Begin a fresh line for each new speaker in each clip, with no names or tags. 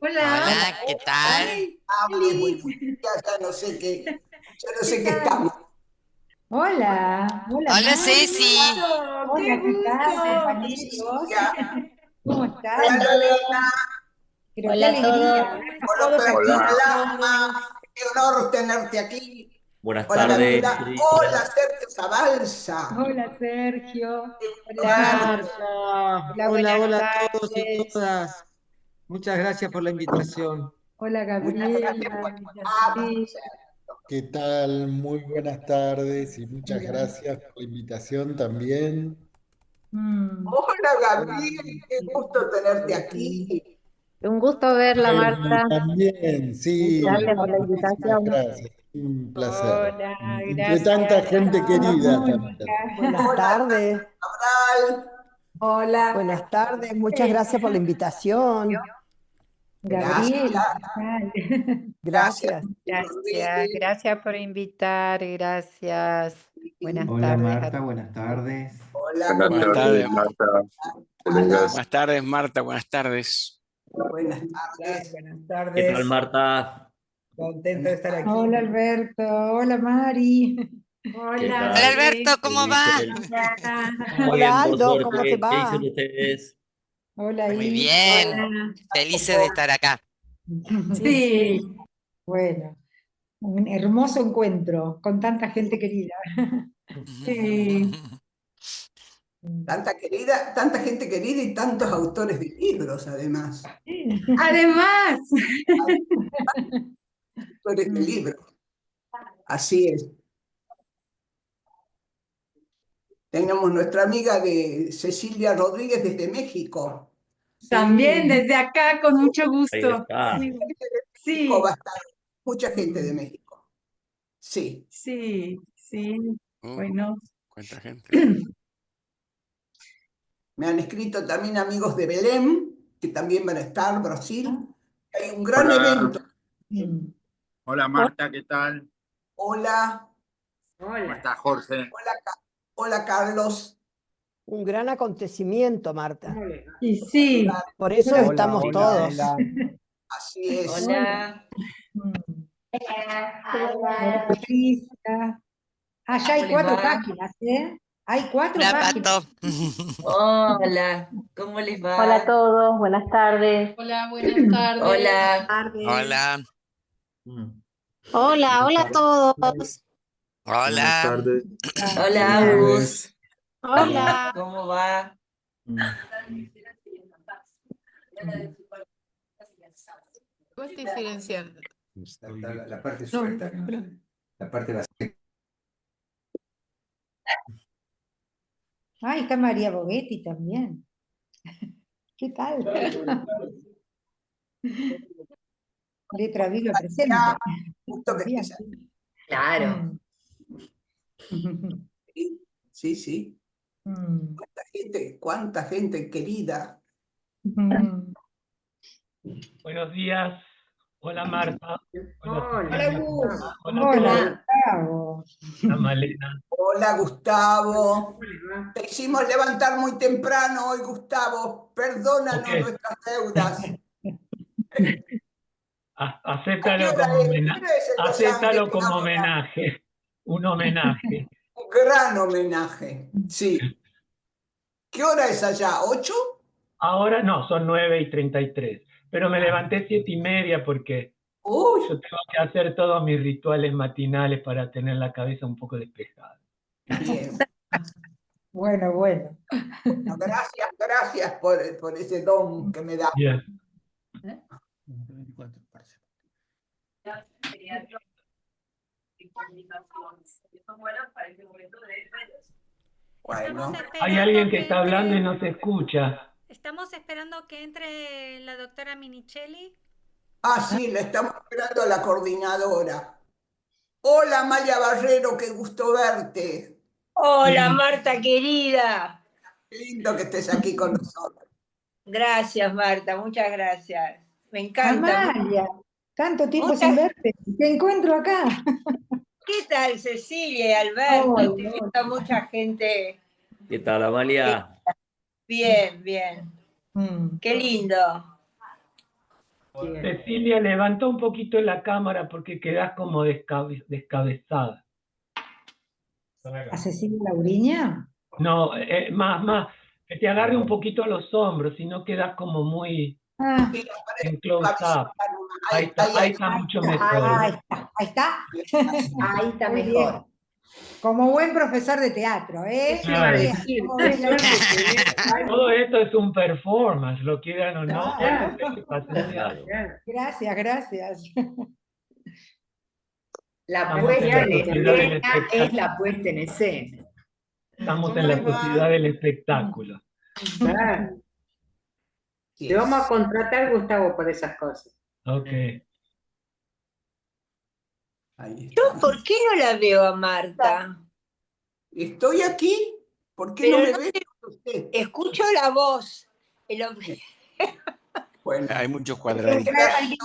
Hola.
Hola, ¿qué tal?
Ay,
Estamos,
Eli.
buenos días, ya no sé qué
¿Qué
estamos.
tal? Hola, hola
Hola,
Mari.
Ceci.
Gusto,
¡Qué
hola, ¿qué tal,
gusto!
compañeros?
Cecilia,
¿Cómo
hola
están?
Lorena,
Pero qué
Hola a
alegría.
todos, ¿cómo
hola
están
Operativa
Hola,
Lama, qué honor tenerte aquí.
buenas
Hola
tardes,
Gabriela, hola
Cecilia.
Sergio Zabalza.
Hola, Sergio.
Qué gusto
Hola,
verte.
Marta?
hola,
Hola,
buenas
hola a todos y
tardes.
todas. Muchas gracias por la invitación.
Hola,
Muchas gracias
Gabriela.
por la invitación.
Sí,
¿Qué tal? Muy buenas tardes y muchas
hola.
gracias por la invitación también.
Mm,
Hola Gabriel, qué gusto tenerte aquí.
Un gusto verla,
Bueno,
Marta.
también, sí,
Gracias por la
muchísimas
invitación.
gracias. Un placer.
Hola,
Entre tanta
gracias.
gente querida
Mónica.
también.
Buenas
Hola
tardes,
Cabral,
Hola.
buenas tardes, muchas gracias por la invitación.
gracias,
Gabriela, ¿qué tal?
gracias
Gracias.
Gracias,
Rodríguez.
gracias por invitar, gracias. Buenas
Hola
tardes a
Marta,
todos.
buenas tardes.
Hola,
Buenas
¿cómo
Buenas
estás?
tardes,
tardes.
Marta, colegas.
Alas,
Buenas tardes, Marta. Buenas tardes.
buenas
Hola,
tardes.
buenas
¿Qué tal,
tardes.
Marta?
Contento de estar aquí.
Hola Alberto, hola Mari.
¿Qué
Hola,
Hola,
tal?
Alberto,
Ale.
¿Qué
¿cómo va?
dicen?
Hola.
Muy
Hola
bien, por
Aldo, ¿cómo te
suerte. ¿Qué dicen
va?
ustedes?
Hola
Muy
Is.
bien.
Hola.
Felices de estar acá.
Sí,
Sí,
sí.
Bueno, un hermoso encuentro con tanta gente querida.
sí.
Tanta gente querida y tantos autores de libros, además.
Además,
Autores de libros, así es. Tenemos nuestra amiga de Cecilia Rodríguez desde México.
también
Sí,
desde acá con mucho
Ahí
gusto.
está.
Sí,
Gente de México va a
sí,
estar, mucha gente de México. Sí.
sí, sí. Bueno,
Cuánta gente.
Me han escrito también amigos de Belém, que también van a estar, Brasil. Hay un gran evento.
Hola,
mm,
hola Marta, ¿qué tal?
Hola,
¿Cómo
hola.
estás, Jorge?
hola, hola Carlos.
Un gran acontecimiento, Marta.
¿Cómo le va?
Y sí,
Por eso
hola,
Hola,
estamos
hola,
todos.
hola.
Así es.
hola.
hola.
mm, Hola
Hola.
Patricia. Ah, ya
¿Cómo
hay
les
4
va?
páginas, ¿eh? Hay 4
Hola,
páginas.
Pato.
Hola, ¿cómo les
Hola a
va?
todos, buenas tardes.
Hola, buenas tardes.
Hola,
Tardes.
Hola.
Mm,
Hola,
Buenas
hola a
tardes.
todos.
Buenas
Hola.
tardes.
hola,
Buenas
Agus.
tardes.
Hola.
¿Cómo va?
Mm,
¿Cómo estoy silenciando?
La parte suelta, ¿no? La parte de la...
Ah, está María Bogetti también. ¿Qué tal? Letra Viva
Ya,
presente.
justo que
También.
estés aquí.
Claro.
Mm.
Sí, sí.
Mm.
Cuánta gente querida.
Mm.
Buenos días. Hola Marta. Hola
Hola,
Hola,
Cecilia. ¿Cómo
Gus.
va? Hola
¿cómo te
Hola,
Sergio.
va?
Gustavo.
Hola Malena.
Hola Gustavo.
¿Cómo les va?
Te hicimos levantar muy temprano hoy, Gustavo.
Ok,
Perdónanos nuestras deudas. ¿A qué
acéptalo
hora
como
es? ¿Qué hora es en Los Ángeles?
acéptalo como homenaje. Un homenaje.
Un gran homenaje. Sí. ¿Qué hora es allá? ¿8?
Ahora no, son 9:33. Pero me levanté 7:30 porque
Uy,
yo tengo que hacer todos mis rituales matinales para tener la cabeza un poco despejada.
bien.
Bueno, bueno.
Bueno, gracias, gracias por ese don que me da.
Bien.
Estamos
Bueno,
Hay alguien
esperando
que
que
está hablando y
entre,
no se escucha.
estamos esperando que entre la doctora Minichelli.
sí, le estamos esperando a la coordinadora. Hola, Maya Barrero, qué gusto verte.
Hola,
Sí,
Marta querida.
Qué lindo que estés aquí con nosotros.
Gracias, Marta, muchas gracias. Me encanta.
Amalia, tanto tiempo sin
Muchas...
verte. Te encuentro acá.
¿Qué tal, Cecilia y Alberto?
Hola,
Estoy viendo a mucha gente.
¿Qué tal, Amalia?
Bien, bien.
Mm.
Qué lindo.
Cecilia, levantó un poquito la cámara porque quedás como descabezada.
¿A Cecilia Lauriña?
No, más, que te agarre un poquito a los hombros, si no quedas como muy
Ah,
en close up. Ahí está mucho mejor.
ahí está.
Ahí está
Muy
mejor.
bien. Como buen profesor de teatro, ¿eh?
Eso iba a
Bien,
decir.
como ven la-
Todo esto es un performance, lo quieran o no.
Claro.
Claro.
Gracias, gracias.
La
Estamos
puesta
en
en
la sociedad del
escena es
espectáculo.
la puesta en escena.
Estamos
¿Cómo
en la
les va?
sociedad del espectáculo.
Claro.
Sí,
Te vamos a contratar, Gustavo, por esas cosas.
Ok.
ahí
Yo,
estamos.
¿por qué no la veo a Marta?
Estoy aquí. ¿Por qué
Pero
no me
no
ve
te-
usted?
Escucho la voz. El hombre-
Bueno,
Hay muchos
Hay que
cuadraditos.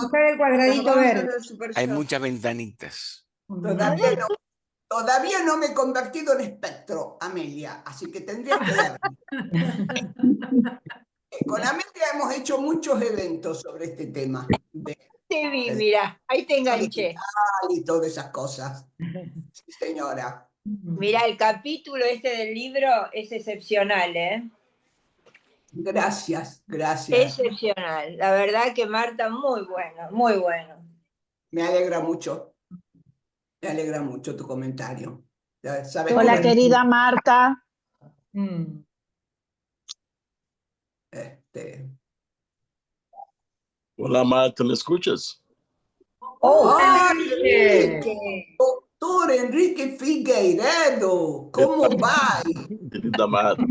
buscar el cuadradito verde.
Hay muchas ventanitas.
todavía no me he convertido en espectro, Amelia, así que tendría que verme. Con Amelia hemos hecho muchos eventos sobre este tema de
Te vi, mira, ahí te enganché.
y todas esas cosas. Sí, señora.
Mira, el capítulo este del libro es excepcional, ¿eh?
Gracias, gracias.
Excepcional. La verdad que Marta, muy bueno, muy bueno.
Me alegra mucho. Me alegra mucho tu comentario. Ya sabes
Hola,
que
querida Marta.
Mm.
Hola Marta, ¿me escuchas?
¡Oh!
¡Ay,
Enrique!
doctor Enrique Figueiredo! ¿Cómo va?
Querida Marta.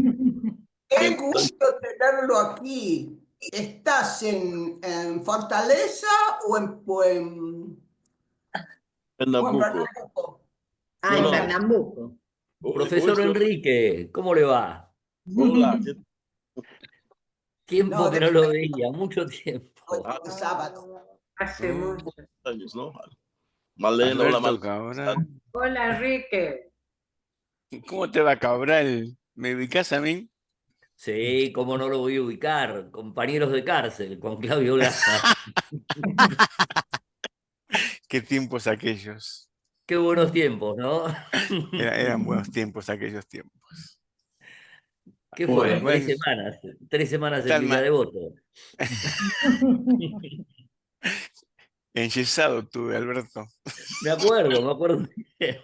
Qué gusto tenerlo aquí. ¿Estás en Fortaleza o en
Pernambuco.
Pernambuco?
Ah, en
No.
Pernambuco.
Profesor Enrique, ¿cómo le va?
Hola.
Tiempo
No,
que no lo veía, mucho tiempo.
El sábado.
Hace mucho.
Años, ¿no? Malena, hola
Alberto
Malena.
Cabral.
Hola, Enrique.
¿Cómo te va, Cabral? ¿Me ubicás a mí?
Sí, cómo no lo voy a ubicar. Compañeros de cárcel con Claudio Laza.
¿Qué tiempos aquellos?
Qué buenos tiempos, ¿no?
Eran buenos tiempos aquellos tiempos.
¿Qué fueron?
Bueno,
3 semanas. 3 semanas en
tal
Villa Devoto.
enyesado tuve, Alberto.
Me acuerdo bien.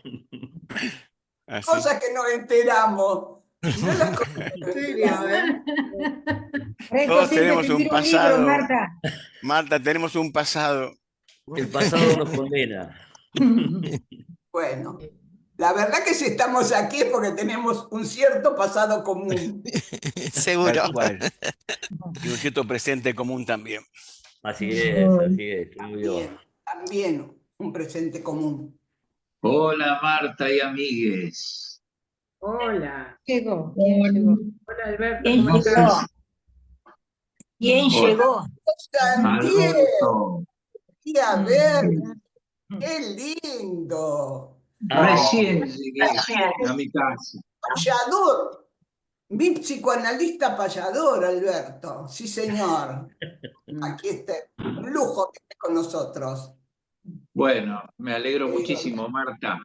Así.
Cosas que nos enteramos. No las
En serio, ¿eh?
Todos tenemos un
libro,
pasado.
Marta.
Marta, tenemos un pasado.
El pasado nos condena.
Bueno, la verdad que si estamos aquí es porque tenemos un cierto pasado común.
Seguro. Tal cual. Y un cierto presente común también.
Así es.
También un presente común.
Hola Marta y amigues.
Hola.
Llegó. ¿Quién llegó?
Hola, Alberto.
¿Quién
¿Cómo
llegó?
estás?
¿Quién
Hola.
llegó?
Santiago,
Alberto.
y a ver, qué lindo.
Recién llegué a mi casa.
Payador, mi psicoanalista payador, Alberto. Sí, señor. Aquí está, un lujo que esté con nosotros.
Bueno, me alegro muchísimo, Marta.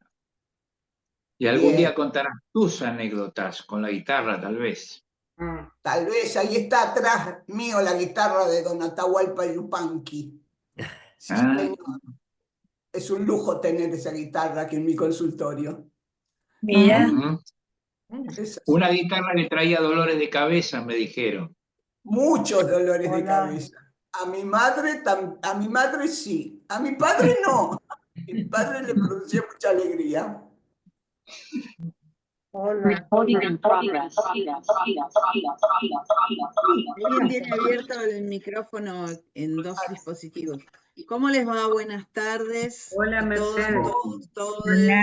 Y algún
Bien.
día contarás tus anécdotas con la guitarra, tal vez.
Tal vez ahí está atrás mío la guitarra de Don Atahualpa Yupanqui. Sí, señor. Es un lujo tener esa guitarra aquí en mi consultorio.
Mira.
Una guitarra le traía dolores de cabeza, me dijeron.
Muchos dolores de cabeza. A mi madre sí. A mi padre no. A mi padre le producía mucha alegría.
Hola.
Alguien tiene abierto el micrófono en dos dispositivos. ¿Cómo les va? Buenas tardes.
Hola,
a
Mercedes.
todos.
Hola,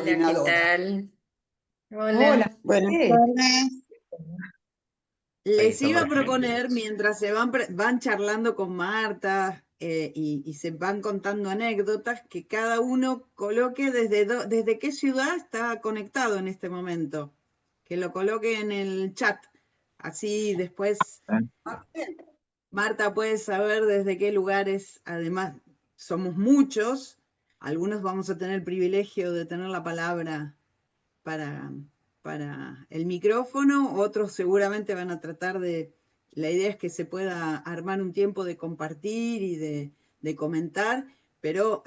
¿qué tal?
Hola.
Buenas tardes.
Ahí
Les
está
iba a
Mercedes.
proponer, mientras se van charlando con Marta y se van contando anécdotas, que cada uno coloque desde qué ciudad está conectado en este momento. Que lo coloque en el chat. Así después Marta puede saber desde qué lugares, además somos muchos, algunos vamos a tener el privilegio de tener la palabra para el micrófono, otros seguramente van a tratar de, la idea es que se pueda armar un tiempo de compartir y de comentar, pero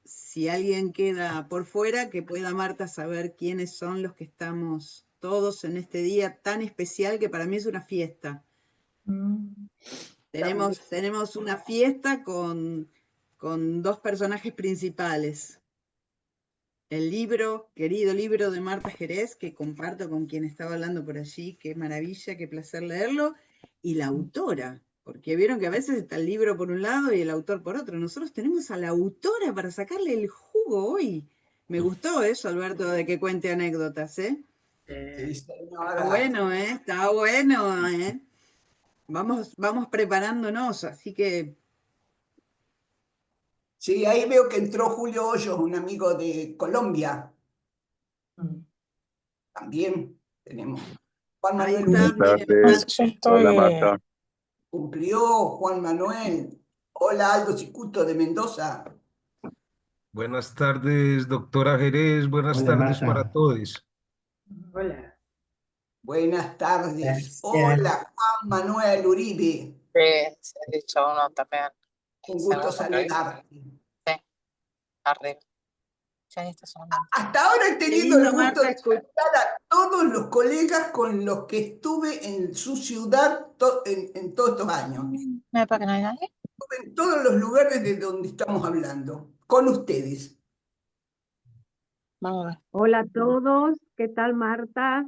si alguien queda por fuera, que pueda Marta saber quiénes son los que estamos todos en este día tan especial que para mí es una fiesta. Tenemos una fiesta con dos personajes principales. El libro, querido libro de Marta Jerez, que comparto con quien estaba hablando por allí, qué maravilla, qué placer leerlo, y la autora, porque vieron que a veces está el libro por un lado y el autor por otro. Nosotros tenemos a la autora para sacarle el jugo hoy. Me gustó eso, Alberto, de que cuente anécdotas, ¿eh?
Sí, señora.
Está bueno, ¿eh? Está bueno, ¿eh? Vamos preparándonos, así que...
Sí, ahí veo que entró Julio Hoyos, un amigo de Colombia. También tenemos. Juan
Ahí
Manuel
está,
Uribe.
miren.
Hola, Marta.
Cumplió Juan Manuel. Hola, Aldo Cicuto de Mendoza.
Buenas tardes, doctora Jerez. Buenas
Hola,
tardes
Marta.
para todos.
Hola.
Buenas tardes.
Gracias.
Hola, Juan Manuel Uribe.
Sí, se ha dicho uno también.
Un gusto saludarte.
Sí, arriba. Ya está sonando.
Hasta ahora he
Qué
tenido el
lindo,
gusto
Marta,
de saludar a todos los colegas con los que estuve en su ciudad en todos estos años.
¿Me para que no hay nadie?
Estuve en todos los lugares de donde estamos hablando, con ustedes.
Vamos a ver.
Hola a todos, ¿qué tal Marta?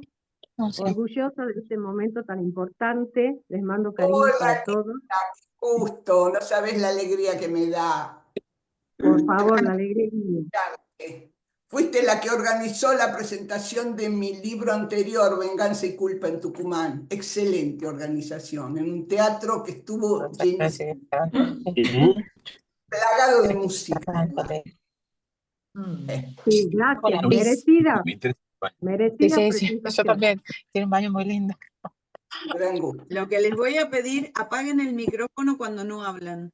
No sé.
Orgullosa de este momento tan importante, les mando cariño
Hola,
para todos.
Justo, no sabes la alegría que me da.
Por favor, la alegría es mía.
Fuiste la que organizó la presentación de mi libro anterior, Venganza y Culpa en Tucumán. Excelente organización, en un teatro que estuvo llenísimo, plagado de música.
Sí, gracias, merecida. Merecida
Sí, yo
presentación.
también. Tiene un baño muy lindo.
Gran gusto.
Lo que les voy a pedir, apaguen el micrófono cuando no hablan.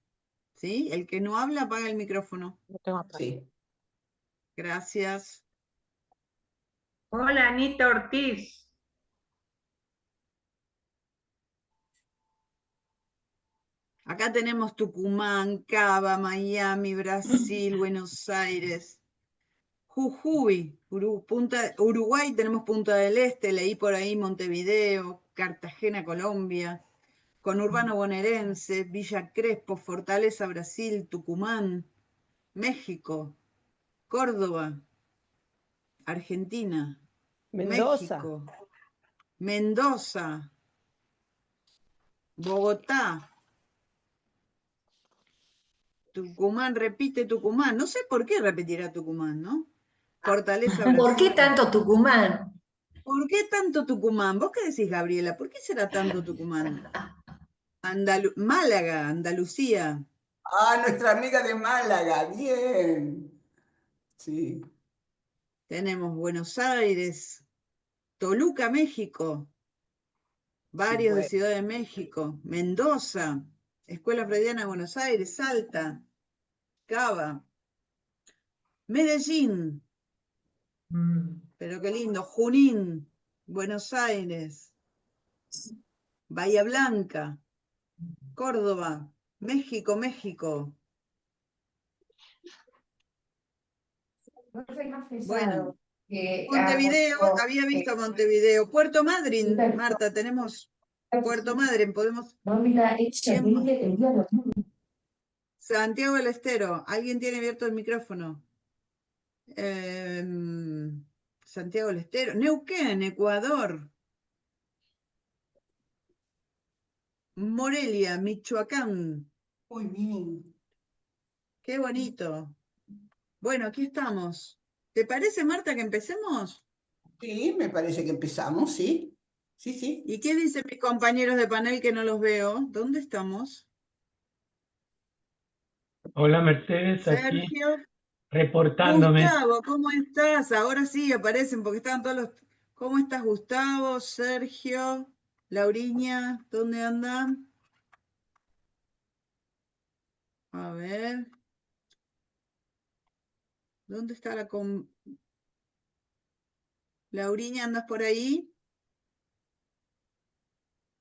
¿Sí? El que no habla, apaga el micrófono.
Sí.
Gracias.
Hola, Anita Ortiz.
Acá tenemos Tucumán, Cava, Miami, Brasil, Buenos Aires, Jujuy, Uruguay, tenemos Punta del Este, leí por ahí Montevideo, Cartagena, Colombia, Conurbano Bonaerense, Villa Crespo, Fortaleza, Brasil, Tucumán, México, Córdoba, Argentina,
Mendoza.
México, Mendoza, Bogotá, Tucumán, repite Tucumán. No sé por qué repetirá Tucumán, ¿no? Fortaleza, Brasil.
¿Por qué tanto Tucumán?
¿Por qué tanto Tucumán? ¿Vos qué decís, Gabriela? ¿Por qué será tanto Tucumán? Málaga, Andalucía.
Ah, nuestra amiga de Málaga, bien. Sí.
Tenemos Buenos Aires, Toluca, México, varios de Ciudad de México, Mendoza, Escuela Freudiana de Buenos Aires, Salta, Cava, Medellín, pero qué lindo, Junín, Buenos Aires, Bahía Blanca, Córdoba, México, México. Bueno, Montevideo, había visto Montevideo. Puerto Madryn, Marta, tenemos Puerto Madryn, podemos... Santiago del Estero, ¿alguien tiene abierto el micrófono? Santiago del Estero, Neuquén, Ecuador. Morelia, Michoacán.
Muy bien.
Qué bonito. Bueno, aquí estamos. ¿Te parece, Marta, que empecemos?
Sí, me parece que empezamos, sí. Sí, sí.
¿Y qué dicen mis compañeros de panel que no los veo? ¿Dónde estamos?
Hola Mercedes, aquí
Sergio.
reportándome.
Gustavo, ¿cómo estás? Ahora sí aparecen porque estaban todos los... ¿Cómo estás, Gustavo? Sergio, Lauriña, ¿dónde andan? ver. ¿Dónde está la Lauriña, andas por ahí?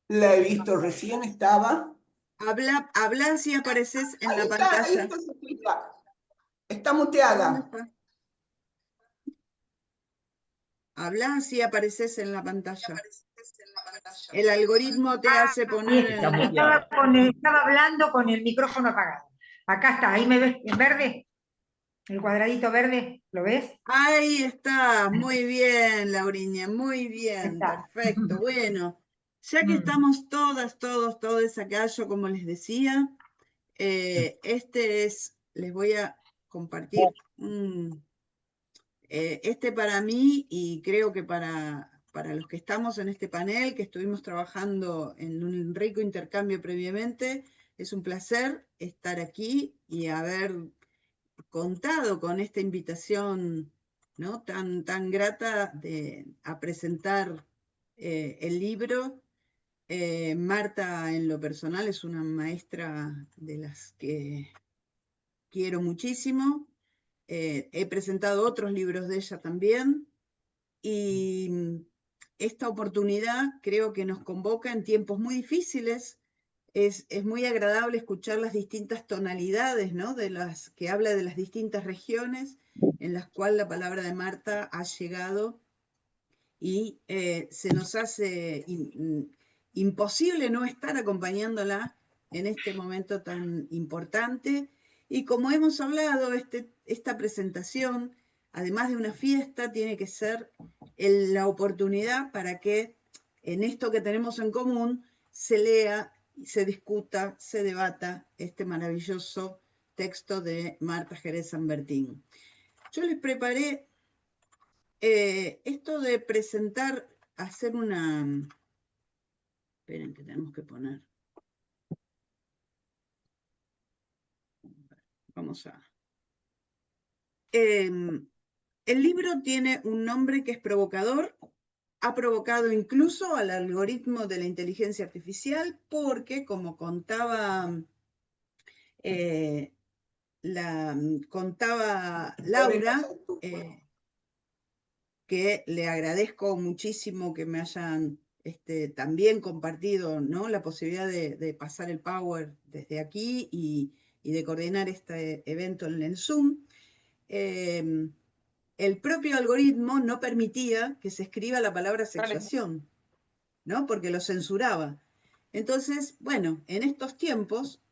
La he visto recién, estaba.
Habla si apareces en
Ahí
la
está,
pantalla.
ahí está su chica. Está
¿Dónde
muteada.
está? Habla si apareces en la pantalla. El algoritmo te hace
Ahí
poner
Está
en la...
muteada.
estaba hablando con el micrófono apagado. Acá está, ahí me ves en verde, el cuadradito verde, ¿lo ves?
Ahí está, muy bien, Lauriña, muy bien,
Está.
perfecto. Bueno, ya que estamos todos acá, yo como les decía, les voy a compartir este para mí y creo que para los que estamos en este panel, que estuvimos trabajando en un rico intercambio previamente, es un placer estar aquí y haber contado con esta invitación, ¿no? tan grata a presentar el libro. Marta, en lo personal, es una maestra de las que quiero muchísimo. He presentado otros libros de ella también, y esta oportunidad creo que nos convoca en tiempos muy difíciles. Es muy agradable escuchar las distintas tonalidades, ¿no? Que habla de las distintas regiones en las cuales la palabra de Marta ha llegado, y se nos hace imposible no estar acompañándola en este momento tan importante. Y como hemos hablado, esta presentación, además de una fiesta, tiene que ser la oportunidad para que en esto que tenemos en común se lea, se discuta, se debata este maravilloso texto de Marta Jerez San Martín. Yo les preparé esto de presentar, hacer una... Esperen que tenemos que poner. Vamos a... el libro tiene un nombre que es provocador. Ha provocado incluso al algoritmo de la inteligencia artificial porque, como contaba Laura, que le agradezco muchísimo que me hayan también compartido, ¿no? La posibilidad de pasar el Power desde aquí y de coordinar este evento en el Zoom. El propio algoritmo no permitía que se escriba la palabra sexuación, ¿no? Porque lo censuraba. Entonces, bueno, en estos tiempos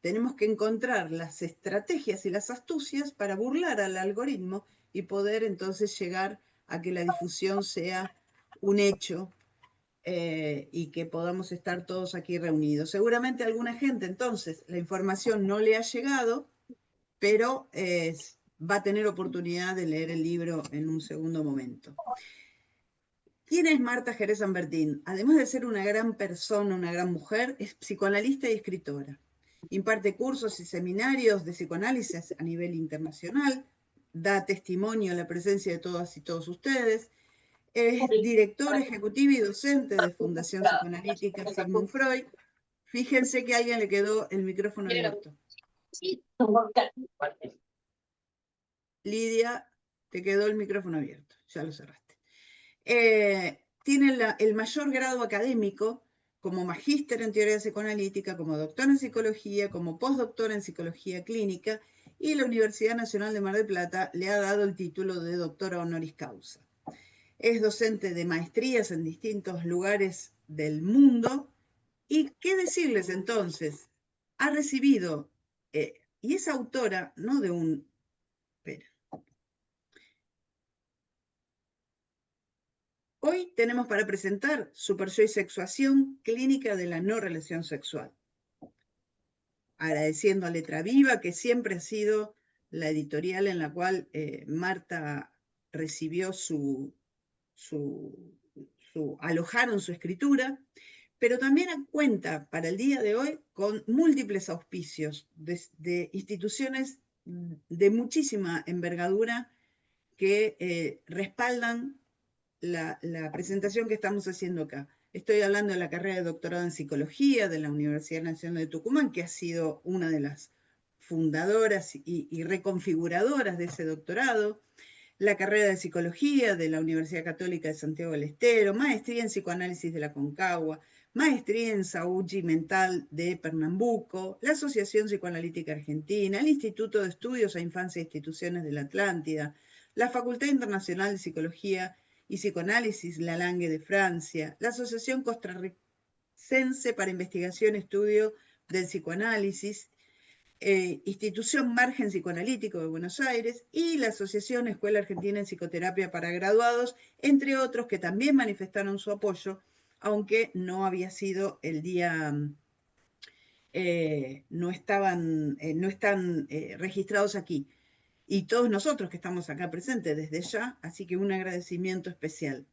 tenemos que encontrar las estrategias y las astucias para burlar al algoritmo y poder entonces llegar a que la difusión sea un hecho y que podamos estar todos aquí reunidos. Seguramente a alguna gente entonces la información no le ha llegado, pero va a tener oportunidad de leer el libro en un segundo momento. ¿Quién es Marta Jerez San Martín? Además de ser una gran persona, una gran mujer, es psicoanalista y escritora. Imparte cursos y seminarios de psicoanálisis a nivel internacional, da testimonio a la presencia de todas y todos ustedes, es director ejecutivo y docente de Fundación Psicoanalítica Sigmund Freud. Fíjense que a alguien le quedó el micrófono abierto. Lidia, te quedó el micrófono abierto, ya lo cerraste. Tiene el mayor grado académico como magíster en teoría psicoanalítica, como doctor en psicología, como postdoctor en psicología clínica, y la Universidad Nacional de Mar del Plata le ha dado el título de doctora honoris causa. Es docente de maestrías en distintos lugares del mundo. ¿Y qué decirles entonces? Ha recibido, y es autora, no de un... Espera. Hoy tenemos para presentar Super Yo y Sexuación, clínica de la no relación sexual. Agradeciendo a Letra Viva, que siempre ha sido la editorial en la cual Marta recibió alojaron su escritura, pero también cuenta para el día de hoy con múltiples auspicios de instituciones de muchísima envergadura que respaldan la presentación que estamos haciendo acá. Estoy hablando de la carrera de doctorado en psicología de la Universidad Nacional de Tucumán, que ha sido una de las fundadoras y reconfiguradoras de ese doctorado, la carrera de Psicología de la Universidad Católica de Santiago del Estero, maestría en Psicoanálisis de la Concagua, maestría en Saúde Mental de Pernambuco, la Asociación Psicoanalítica Argentina, el Instituto de Estudios a Infancia e Instituciones de la Atlántida, la Facultad Internacional de Psicología y Psicoanálisis La Langue de Francia, la Asociación Costarricense para Investigación y Estudio del Psicoanálisis, Institución Margen Psicoanalítico de Buenos Aires y la Asociación Escuela Argentina en Psicoterapia para Graduados, entre otros que también manifestaron su apoyo, aunque no había sido el día, no están registrados aquí. Y todos nosotros que estamos acá presentes desde ya, así que un agradecimiento especial.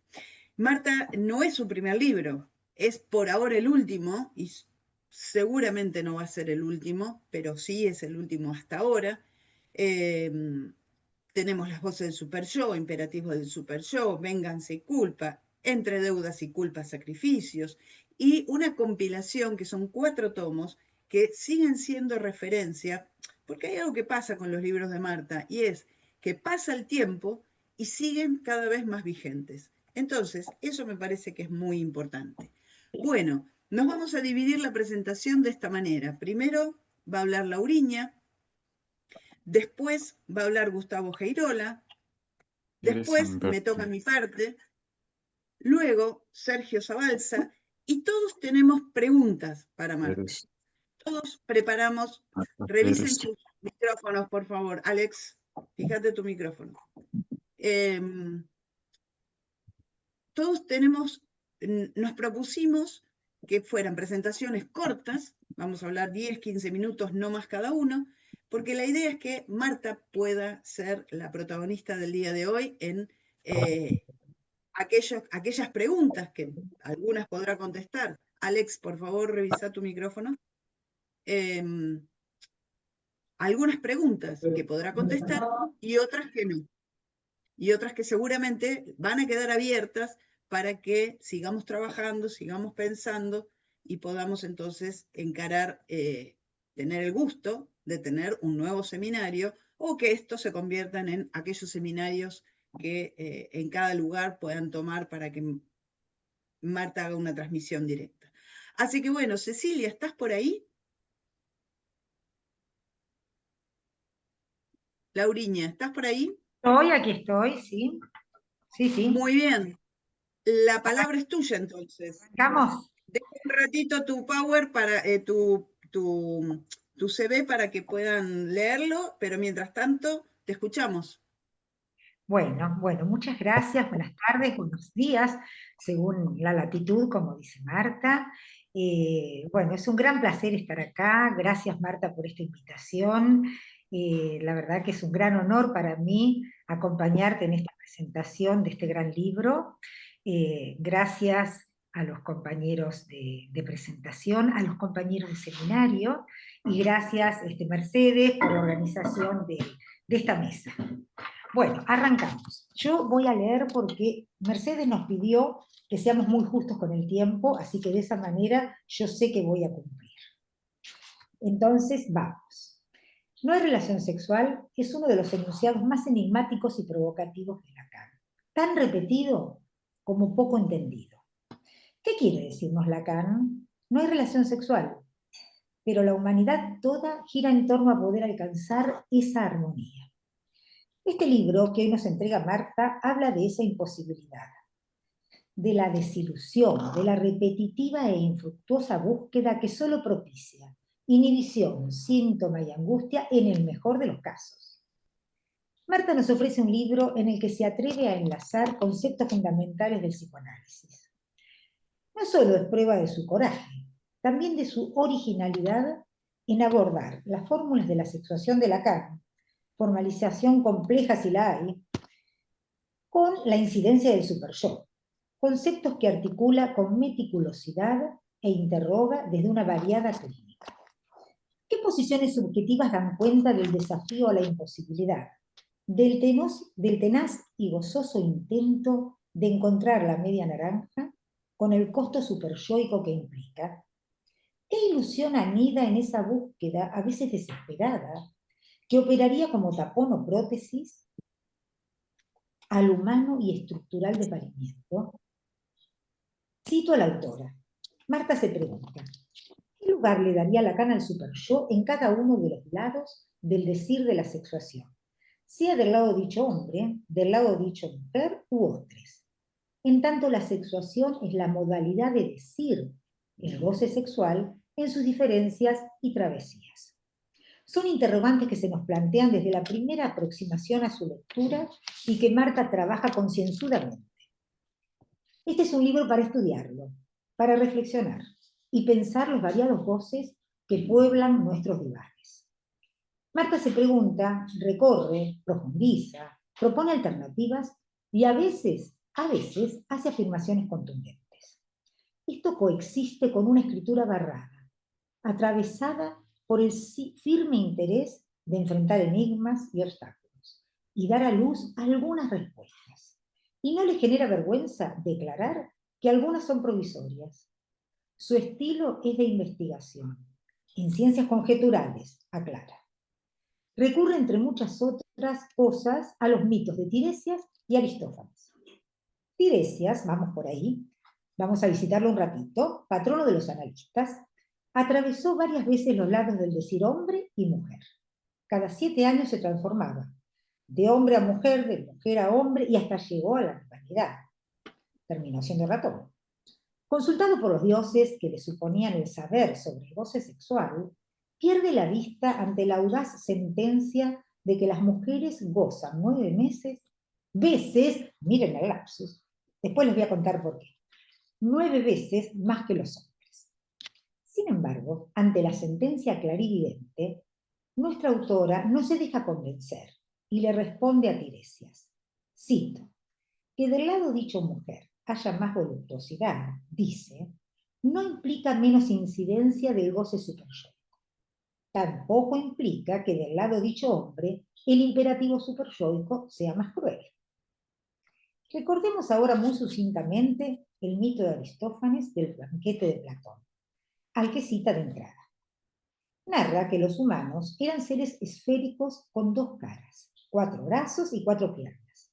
Marta no es su primer libro, es por ahora el último, y seguramente no va a ser el último, pero sí es el último hasta ahora. Tenemos Las Voces del Super Yo, Imperativos del Super Yo, Vénganse y Culpa, Entre Deudas y Culpas, Sacrificios, y una compilación que son 4 tomos que siguen siendo referencia, porque hay algo que pasa con los libros de Marta, y es que pasa el tiempo y siguen cada vez más vigentes. Entonces, eso me parece que es muy importante. Bueno, nos vamos a dividir la presentación de esta manera. Primero va a hablar Lauriña, después va a hablar Gustavo Geirola, después me toca mi parte, luego Sergio Zabalza, y todos tenemos preguntas para Marta. Todos preparamos, revisen sus micrófonos, por favor. Alex, fíjate tu micrófono. Todos nos propusimos que fueran presentaciones cortas, vamos a hablar 10, 15 minutos, no más cada uno, porque la idea es que Marta pueda ser la protagonista del día de hoy en aquellas preguntas que algunas podrá contestar. Alex, por favor, revisa tu micrófono. Algunas preguntas que podrá contestar y otras que no. Y otras que seguramente van a quedar abiertas para que sigamos trabajando, sigamos pensando y podamos entonces encarar, tener el gusto de tener un nuevo seminario o que estos se conviertan en aquellos seminarios que en cada lugar puedan tomar para que Marta haga una transmisión directa. Así que bueno, Cecilia, ¿estás por ahí? Lauriña, ¿estás por ahí?
Aquí estoy, sí. Sí, sí.
Muy bien. La palabra es tuya, entonces.
Vamos.
Deja un ratito tu power para tu CV para que puedan leerlo, pero mientras tanto, te escuchamos.
Bueno, muchas gracias, buenas tardes, buenos días, según la latitud, como dice Marta. Bueno, es un gran placer estar acá. Gracias, Marta, por esta invitación. La verdad que es un gran honor para mí acompañarte en esta presentación de este gran libro. Gracias a los compañeros de presentación, a los compañeros de seminario, y gracias, Mercedes, por la organización de esta mesa. Bueno, arrancamos. Yo voy a leer porque Mercedes nos pidió que seamos muy justos con el tiempo, así que de esa manera yo sé que voy a cumplir. Entonces, vamos. No hay relación sexual es uno de los enunciados más enigmáticos y provocativos de Lacan, tan repetido como poco entendido. ¿Qué quiere decirnos Lacan? No hay relación sexual, pero la humanidad toda gira en torno a poder alcanzar esa armonía. Este libro que hoy nos entrega Marta habla de esa imposibilidad, de la desilusión, de la repetitiva e infructuosa búsqueda que solo propicia inhibición, síntoma y angustia en el mejor de los casos. Marta nos ofrece un libro en el que se atreve a enlazar conceptos fundamentales del psicoanálisis. No solo es prueba de su coraje, también de su originalidad en abordar las fórmulas de la sexuación de Lacan, formalización compleja si la hay, con la incidencia del superyo, conceptos que articula con meticulosidad e interroga desde una variada clínica. ¿Qué posiciones subjetivas dan cuenta del desafío a la imposibilidad, del tenaz y gozoso intento de encontrar la media naranja con el costo superyoico que implica? ¿Qué ilusión anida en esa búsqueda, a veces desesperada, que operaría como tapón o prótesis al humano y estructural de parimiento? Cito a la autora. Marta se pregunta, ¿qué lugar le daría Lacan al superyo en cada uno de los lados del decir de la sexuación? Sea del lado dicho hombre, del lado dicho mujer u otros. En tanto, la sexuación es la modalidad de decir el goce sexual en sus diferencias y travesías. Son interrogantes que se nos plantean desde la primera aproximación a su lectura y que Marta trabaja concienzudamente. Este es un libro para estudiarlo, para reflexionar y pensar los variados goces que pueblan nuestros divanes. Marta se pregunta, recorre, profundiza, propone alternativas y a veces hace afirmaciones contundentes. Esto coexiste con una escritura barrada, atravesada por el firme interés de enfrentar enigmas y obstáculos y dar a luz algunas respuestas. Y no le genera vergüenza declarar que algunas son provisorias. Su estilo es de investigación, en ciencias conjeturales, aclara. Recurre, entre muchas otras cosas, a los mitos de Tiresias y Aristófanes. Tiresias, vamos por ahí, vamos a visitarlo un ratito, patrono de los analistas, atravesó varias veces los lados del decir hombre y mujer. Cada 7 años se transformaba, de hombre a mujer, de mujer a hombre, y hasta llegó a la humanidad. Terminó siendo ratón. Consultado por los dioses que le suponían el saber sobre el goce sexual, pierde la vista ante la audaz sentencia de que las mujeres gozan 9 veces, miren el lapsus, después les voy a contar por qué, 9 veces más que los hombres. Sin embargo, ante la sentencia clarividente, nuestra autora no se deja convencer y le responde a Tiresias. Cito, que del lado dicho mujer haya más voluptuosidad, dice, no implica menos incidencia del goce superyoico. Tampoco implica que del lado dicho hombre el imperativo superyoico sea más cruel. Recordemos ahora muy sucintamente el mito de Aristófanes del banquete de Platón, al que cita de entrada. Narra que los humanos eran seres esféricos con 2 caras, 4 brazos y 4 piernas.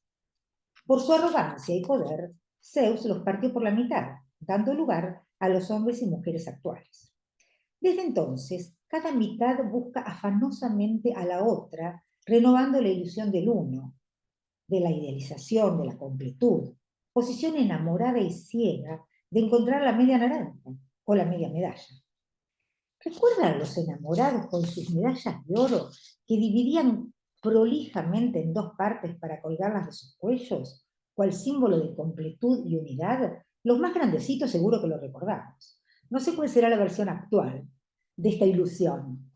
Por su arrogancia y poder, Zeus los partió por la mitad, dando lugar a los hombres y mujeres actuales. Desde entonces, cada mitad busca afanosamente a la otra, renovando la ilusión del uno, de la idealización, de la completud, posición enamorada y ciega de encontrar la media naranja o la media medalla. ¿Recuerdan los enamorados con sus medallas de oro que dividían prolijamente en 2 partes para colgarlas de sus cuellos, cual símbolo de completud y unidad? Los más grandecitos seguro que lo recordamos. No sé cuál será la versión actual de esta ilusión.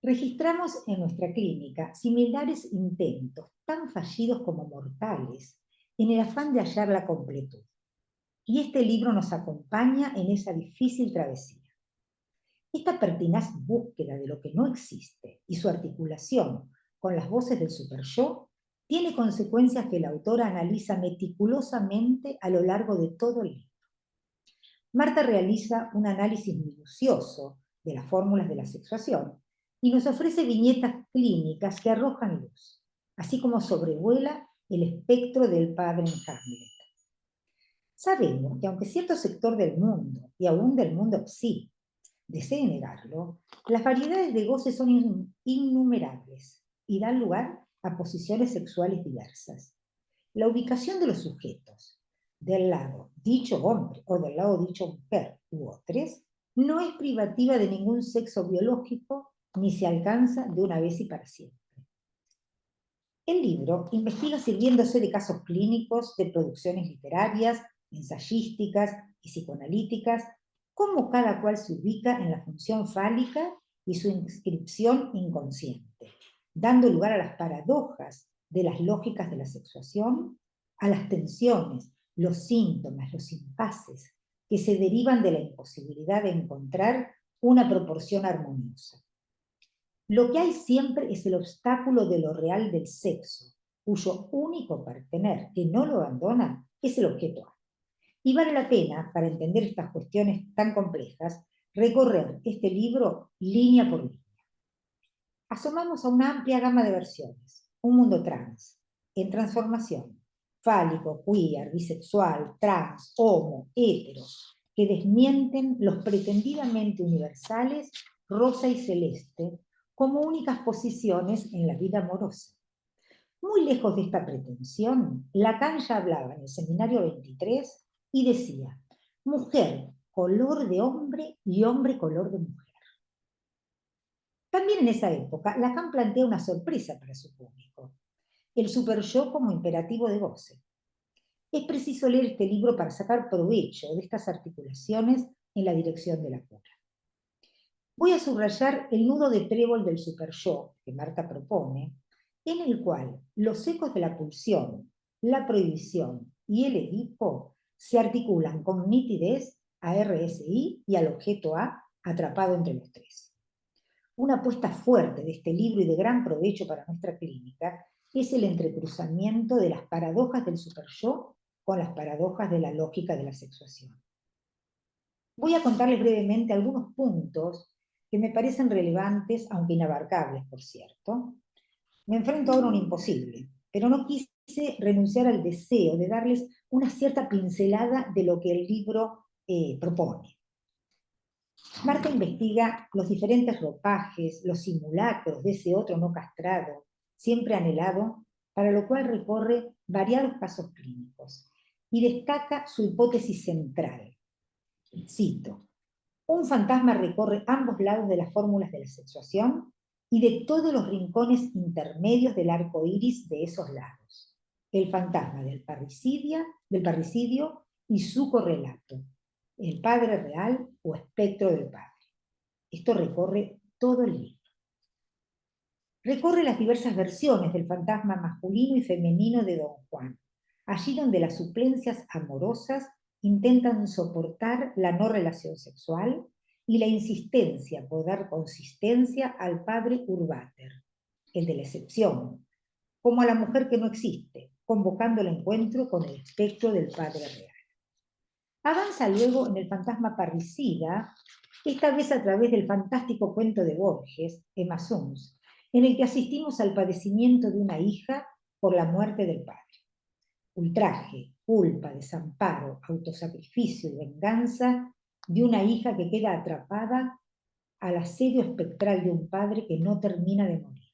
Registramos en nuestra clínica similares intentos, tan fallidos como mortales, en el afán de hallar la completud. Y este libro nos acompaña en esa difícil travesía. Esta pertinaz búsqueda de lo que no existe y su articulación con las voces del superyo tiene consecuencias que la autora analiza meticulosamente a lo largo de todo el libro. Marta realiza un análisis minucioso de las fórmulas de la sexuación y nos ofrece viñetas clínicas que arrojan luz, así como sobrevuela el espectro del padre en Hamlet. Sabemos que aunque cierto sector del mundo, y aún del mundo psí, desee negarlo, las variedades de goce son innumerables y dan lugar a posiciones sexuales diversas. La ubicación de los sujetos del lado dicho hombre o del lado dicho mujer u otros no es privativa de ningún sexo biológico ni se alcanza de una vez y para siempre. El libro investiga sirviéndose de casos clínicos, de producciones literarias, ensayísticas y psicoanalíticas, cómo cada cual se ubica en la función fálica y su inscripción inconsciente, dando lugar a las paradojas de las lógicas de la sexuación, a las tensiones, los síntomas, los impases que se derivan de la imposibilidad de encontrar una proporción armoniosa. Lo que hay siempre es el obstáculo de lo real del sexo, cuyo único partener que no lo abandona es el objeto A. Y vale la pena, para entender estas cuestiones tan complejas, recorrer este libro línea por línea. Asomamos a una amplia gama de versiones, un mundo trans, en transformación, fálico, queer, bisexual, trans, homo, hetero, que desmienten los pretendidamente universales rosa y celeste como únicas posiciones en la vida amorosa. Muy lejos de esta pretensión, Lacan ya hablaba en el Seminario 23 y decía, mujer color de hombre y hombre color de mujer. También en esa época, Lacan plantea una sorpresa para su público, el superyo como imperativo de goce. Es preciso leer este libro para sacar provecho de estas articulaciones en la dirección de la cura. Voy a subrayar el nudo de trébol del superyo que Marta propone, en el cual los ecos de la pulsión, la prohibición y el Edipo se articulan con nitidez a RSI y al objeto A atrapado entre los tres. Una apuesta fuerte de este libro y de gran provecho para nuestra clínica es el entrecruzamiento de las paradojas del superyo con las paradojas de la lógica de la sexuación. Voy a contarles brevemente algunos puntos que me parecen relevantes, aunque inabarcables, por cierto. Me enfrento ahora a un imposible, pero no quise renunciar al deseo de darles una cierta pincelada de lo que el libro propone. Marta investiga los diferentes ropajes, los simulacros de ese otro no castrado, siempre anhelado, para lo cual recorre variados casos clínicos, y destaca su hipótesis central. Cito, un fantasma recorre ambos lados de las fórmulas de la sexuación y de todos los rincones intermedios del arco iris de esos lados. El fantasma del parricidio y su correlato, el padre real o espectro del padre. Esto recorre todo el libro. Recorre las diversas versiones del fantasma masculino y femenino de Don Juan, allí donde las suplencias amorosas intentan soportar la no relación sexual y la insistencia por dar consistencia al padre urbater, el de la excepción, como a la mujer que no existe, convocando el encuentro con el espectro del padre real. Avanza luego en el fantasma parricida, esta vez a través del fantástico cuento de Borges, Emma Suns, en el que asistimos al padecimiento de una hija por la muerte del padre. Ultraje, culpa, desamparo, autosacrificio y venganza de una hija que queda atrapada al asedio espectral de un padre que no termina de morir.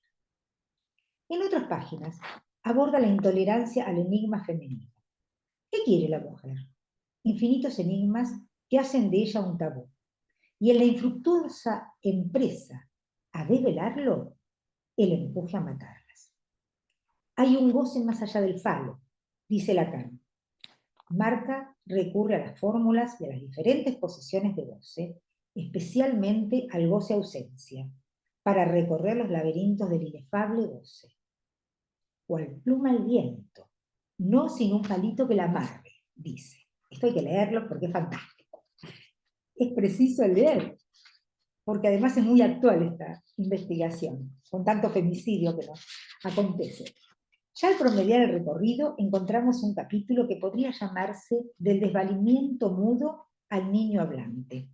En otras páginas aborda la intolerancia al enigma femenino. ¿Qué quiere la mujer? Infinitos enigmas que hacen de ella un tabú. Y en la infructuosa empresa a develarlo, el empuje a matarlas. Hay un goce más allá del falo, dice Lacan. Marta recurre a las fórmulas y a las diferentes posiciones de goce, especialmente al goce ausencia, para recorrer los laberintos del inefable goce. Cual pluma al viento, no sin un palito que la amarre, dice. Esto hay que leerlo porque es fantástico. Es preciso leer, porque además es muy actual esta investigación, con tanto femicidio que nos acontece. Ya al promediar el recorrido encontramos un capítulo que podría llamarse del desvalimiento mudo al niño hablante.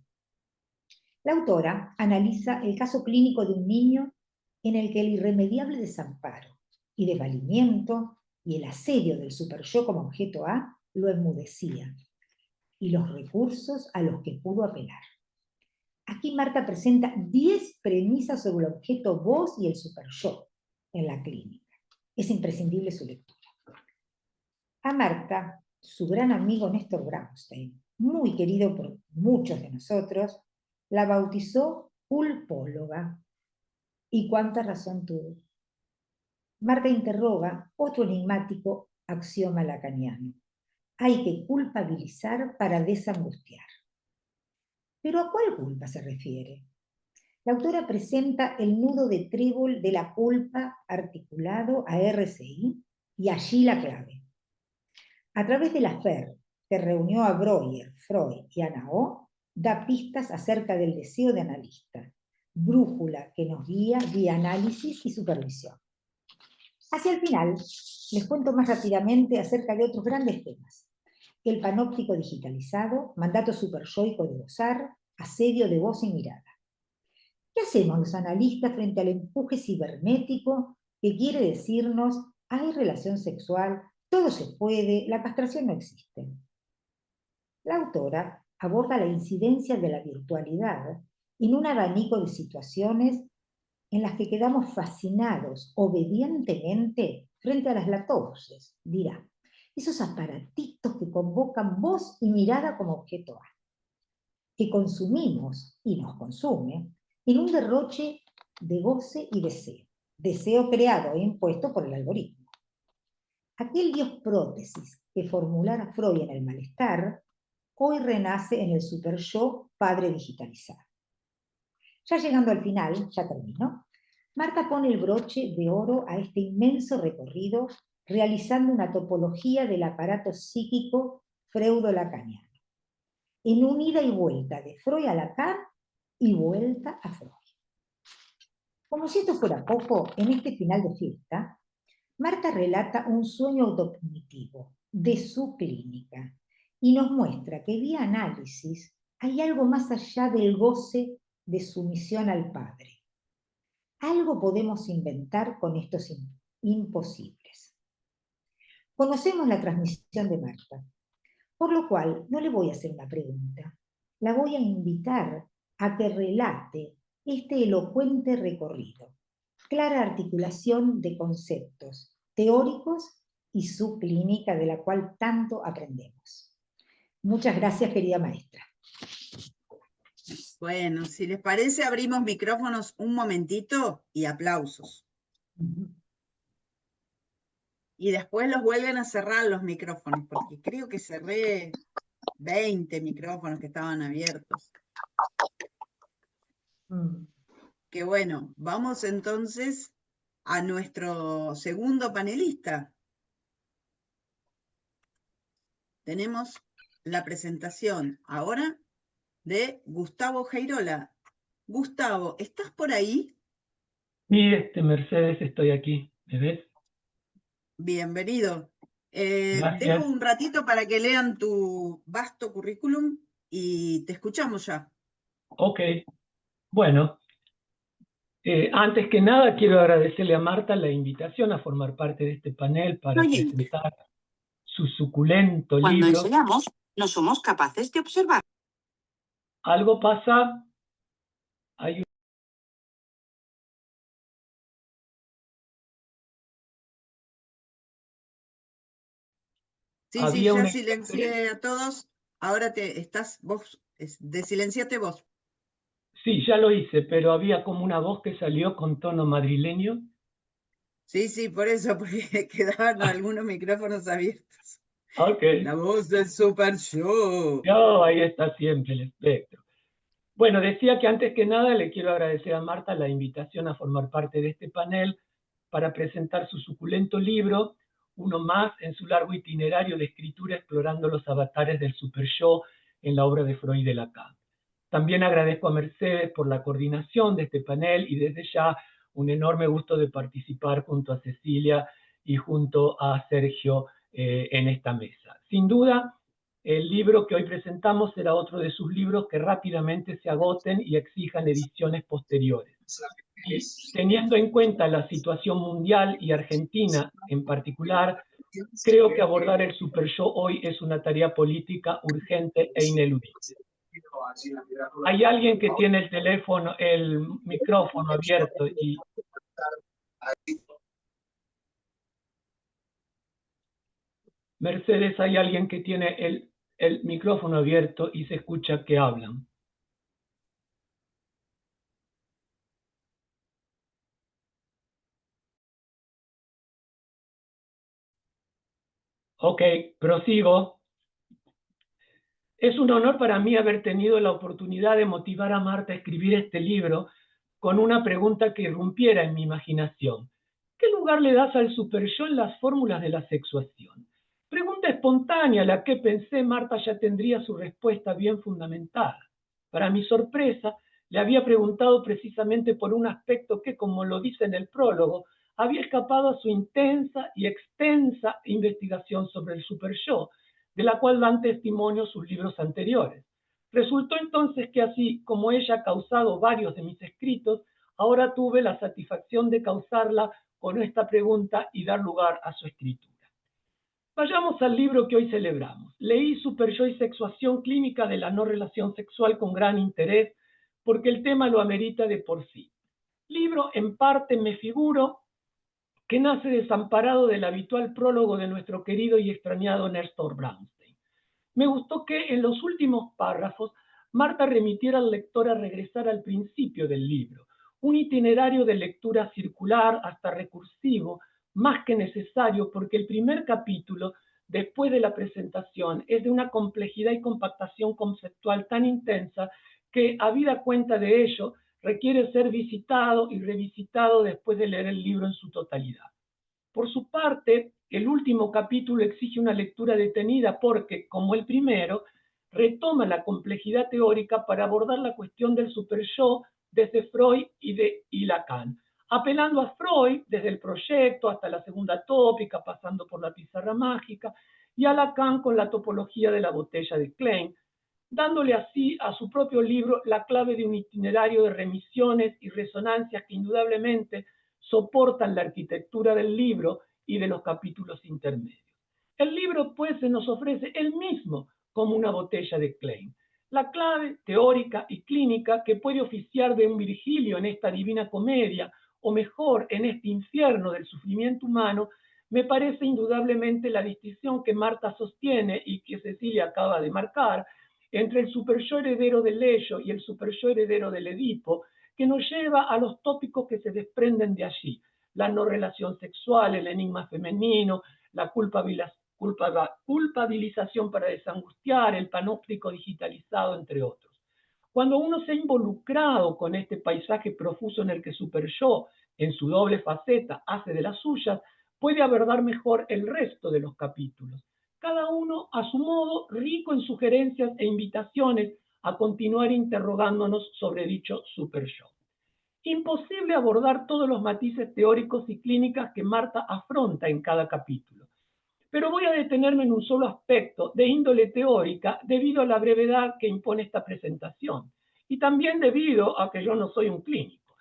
La autora analiza el caso clínico de un niño en el que el irremediable desamparo y desvalimiento y el asedio del superyo como objeto A lo enmudecía, y los recursos a los que pudo apelar. Aquí Marta presenta 10 premisas sobre el objeto voz y el superyo en la clínica. Es imprescindible su lectura. A Marta, su gran amigo Néstor Bramstein, muy querido por muchos de nosotros, la bautizó pulpóloga. ¿Y cuánta razón tuvo? Marta interroga otro enigmático axioma lacaniano. Hay que culpabilizar para desangustiar. ¿Pero a cuál culpa se refiere? La autora presenta el nudo de trébol de la culpa articulado a RCI y allí la clave. A través de la FER, que reunió a Breuer, Freud y Anaó, da pistas acerca del deseo de analista, brújula que nos guía vía análisis y supervisión. Hacia el final, les cuento más rápidamente acerca de otros grandes temas. El panóptico digitalizado, mandato superyoico de gozar, asedio de voz y mirada. ¿Qué hacemos los analistas frente al empuje cibernético que quiere decirnos hay relación sexual, todo se puede, la castración no existe? La autora aborda la incidencia de la virtualidad en un abanico de situaciones en las que quedamos fascinados obedientemente frente a las laptops, dirá, esos aparatitos que convocan voz y mirada como objeto A, que consumimos y nos consume en un derroche de goce y deseo creado e impuesto por el algoritmo. Aquel Dios prótesis que formulara Freud en El malestar, hoy renace en el superyo padre digitalizado. Ya llegando al final, ya termino, Marta pone el broche de oro a este inmenso recorrido realizando una topología del aparato psíquico freudo-lacaniano, en un ida y vuelta de Freud a Lacan y vuelta a Freud. Como si esto fuera poco, en este final de fiesta, Marta relata un sueño autocognitivo de su clínica y nos muestra que vía análisis hay algo más allá del goce de sumisión al padre. Algo podemos inventar con estos imposibles. Conocemos la transmisión de Marta, por lo cual no le voy a hacer una pregunta. La voy a invitar a que relate este elocuente recorrido, clara articulación de conceptos teóricos y su clínica de la cual tanto aprendemos. Muchas gracias, querida maestra.
Bueno, si les parece, abrimos micrófonos un momentito y aplausos. Y después los vuelven a cerrar los micrófonos, porque creo que cerré 20 micrófonos que estaban abiertos. Qué bueno, vamos entonces a nuestro segundo panelista. Tenemos la presentación ahora de Gustavo Geirola. Gustavo, ¿estás por ahí?
Sí, Mercedes, estoy aquí. ¿Me ves?
Bienvenido.
Gracias.
Dejo un ratito para que lean tu vasto currículum y te escuchamos ya.
Ok. Bueno, antes que nada quiero agradecerle a Marta la invitación a formar parte de este panel para presentar su suculento libro.
Cuando enseñamos, no somos capaces de observar.
Algo pasa, hay
Sí,
había
sí, ya
una-
silencié a todos. Ahora estás vos, desilenciate vos.
Sí, ya lo hice, pero había como una voz que salió con tono madrileño.
Sí, sí, por eso, porque quedaban algunos micrófonos abiertos.
Ok.
La voz del Super Show.
No, ahí está siempre el espectro. Bueno, decía que antes que nada le quiero agradecer a Marta la invitación a formar parte de este panel para presentar su suculento libro, uno más en su largo itinerario de escritura explorando los avatares del superyo en la obra de Freud y de Lacan. También agradezco a Mercedes por la coordinación de este panel y desde ya un enorme gusto de participar junto a Cecilia y junto a Sergio en esta mesa. Sin duda, el libro que hoy presentamos será otro de sus libros que rápidamente se agoten y exijan ediciones posteriores. Teniendo en cuenta la situación mundial y Argentina en particular, creo que abordar el superyo hoy es una tarea política urgente e ineludible. Hay alguien que tiene el teléfono, el micrófono abierto y... Mercedes, hay alguien que tiene el micrófono abierto y se escucha que hablan. Ok, prosigo. Es un honor para mí haber tenido la oportunidad de motivar a Marta a escribir este libro con una pregunta que irrumpiera en mi imaginación. ¿Qué lugar le das al superyo en las fórmulas de la sexuación? Pregunta espontánea a la que pensé Marta ya tendría su respuesta bien fundamentada. Para mi sorpresa, le había preguntado precisamente por un aspecto que, como lo dice en el prólogo, había escapado a su intensa y extensa investigación sobre el superyo, de la cual dan testimonio sus libros anteriores. Resultó entonces que así como ella ha causado varios de mis escritos, ahora tuve la satisfacción de causarla con esta pregunta y dar lugar a su escritura. Vayamos al libro que hoy celebramos. Leí Super Yo y Sexuación Clínica de la no relación sexual con gran interés, porque el tema lo amerita de por sí. Libro, en parte, me figuro, que nace desamparado del habitual prólogo de nuestro querido y extrañado Néstor Brownstein. Me gustó que en los últimos párrafos Marta remitiera al lector a regresar al principio del libro, un itinerario de lectura circular hasta recursivo, más que necesario, porque el primer capítulo, después de la presentación, es de una complejidad y compactación conceptual tan intensa que, habida cuenta de ello, requiere ser visitado y revisitado después de leer el libro en su totalidad. Por su parte, el último capítulo exige una lectura detenida porque, como el primero, retoma la complejidad teórica para abordar la cuestión del superyo desde Freud y Lacan, apelando a Freud desde el proyecto hasta la segunda tópica, pasando por la pizarra mágica, y a Lacan con la topología de la botella de Klein, dándole así a su propio libro la clave de un itinerario de remisiones y resonancias que indudablemente soportan la arquitectura del libro y de los capítulos intermedios. El libro, pues, se nos ofrece él mismo como una botella de Klein, la clave teórica y clínica que puede oficiar de un Virgilio en esta Divina Comedia, o mejor, en este infierno del sufrimiento humano, me parece indudablemente la distinción que Marta sostiene y que Cecilia acaba de marcar entre el superyo heredero del Ello y el superyo heredero del Edipo, que nos lleva a los tópicos que se desprenden de allí: la no relación sexual, el enigma femenino, la culpabilización para desangustiar, el panóptico digitalizado, entre otros. Cuando uno se ha involucrado con este paisaje profuso en el que superyo, en su doble faceta, hace de las suyas, puede abordar mejor el resto de los capítulos, cada uno a su modo rico en sugerencias e invitaciones a continuar interrogándonos sobre dicho superyo. Imposible abordar todos los matices teóricos y clínicas que Marta afronta en cada capítulo, pero voy a detenerme en un solo aspecto de índole teórica debido a la brevedad que impone esta presentación y también debido a que yo no soy un clínico.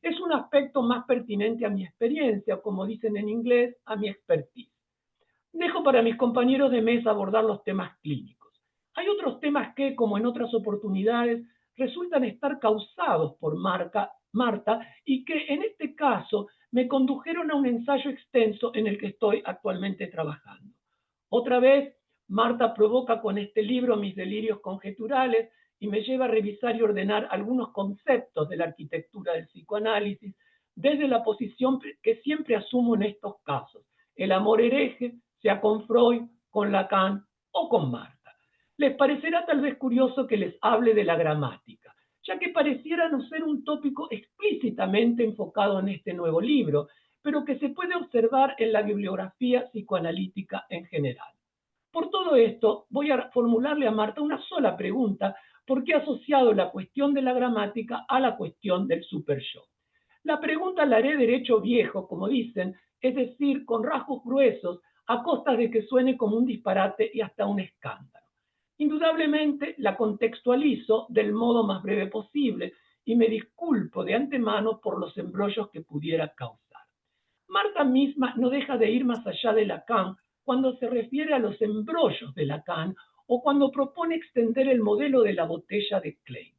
Es un aspecto más pertinente a mi experiencia, o como dicen en inglés, a mi expertise. Dejo para mis compañeros de mesa abordar los temas clínicos. Hay otros temas que, como en otras oportunidades, resultan estar causados por Marta y que en este caso me condujeron a un ensayo extenso en el que estoy actualmente trabajando. Otra vez, Marta provoca con este libro mis delirios conjeturales y me lleva a revisar y ordenar algunos conceptos de la arquitectura del psicoanálisis desde la posición que siempre asumo en estos casos: el amor hereje, sea con Freud, con Lacan o con Marta. Les parecerá tal vez curioso que les hable de la gramática, ya que pareciera no ser un tópico explícitamente enfocado en este nuevo libro, pero que se puede observar en la bibliografía psicoanalítica en general. Por todo esto, voy a formularle a Marta una sola pregunta, porque he asociado la cuestión de la gramática a la cuestión del superyo. La pregunta la haré derecho viejo, como dicen, es decir, con rasgos gruesos, a costa de que suene como un disparate y hasta un escándalo. Indudablemente la contextualizo del modo más breve posible y me disculpo de antemano por los embrollos que pudiera causar. Marta misma no deja de ir más allá de Lacan cuando se refiere a los embrollos de Lacan o cuando propone extender el modelo de la botella de Klein.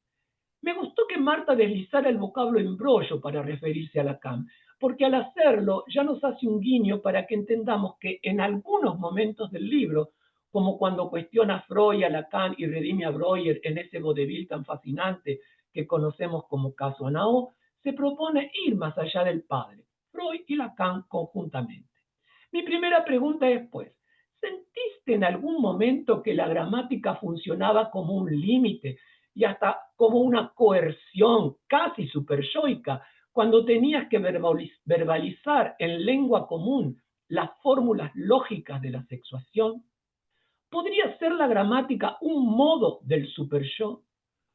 Me gustó que Marta deslizara el vocablo embrollo para referirse a Lacan, porque al hacerlo ya nos hace un guiño para que entendamos que en algunos momentos del libro, como cuando cuestiona a Freud, a Lacan y redime a Breuer en ese vodevil tan fascinante que conocemos como Caso Anao, se propone ir más allá del padre, Freud y Lacan conjuntamente. Mi primera pregunta es, pues, ¿sentiste en algún momento que la gramática funcionaba como un límite y hasta como una coerción casi superyoica cuando tenías que verbalizar en lengua común las fórmulas lógicas de la sexuación? ¿Podría ser la gramática un modo del superyo?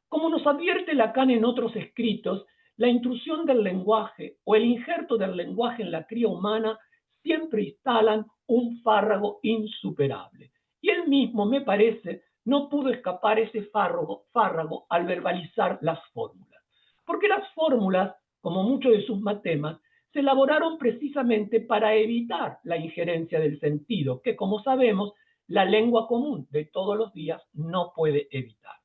Como nos advierte Lacan en otros escritos, la intrusión del lenguaje o el injerto del lenguaje en la cría humana siempre instalan un fárrago insuperable. Y él mismo, me parece, no pudo escapar ese fárrago al verbalizar las fórmulas. Porque las fórmulas, como muchos de sus matemas, se elaboraron precisamente para evitar la injerencia del sentido, que como sabemos, la lengua común de todos los días no puede evitar.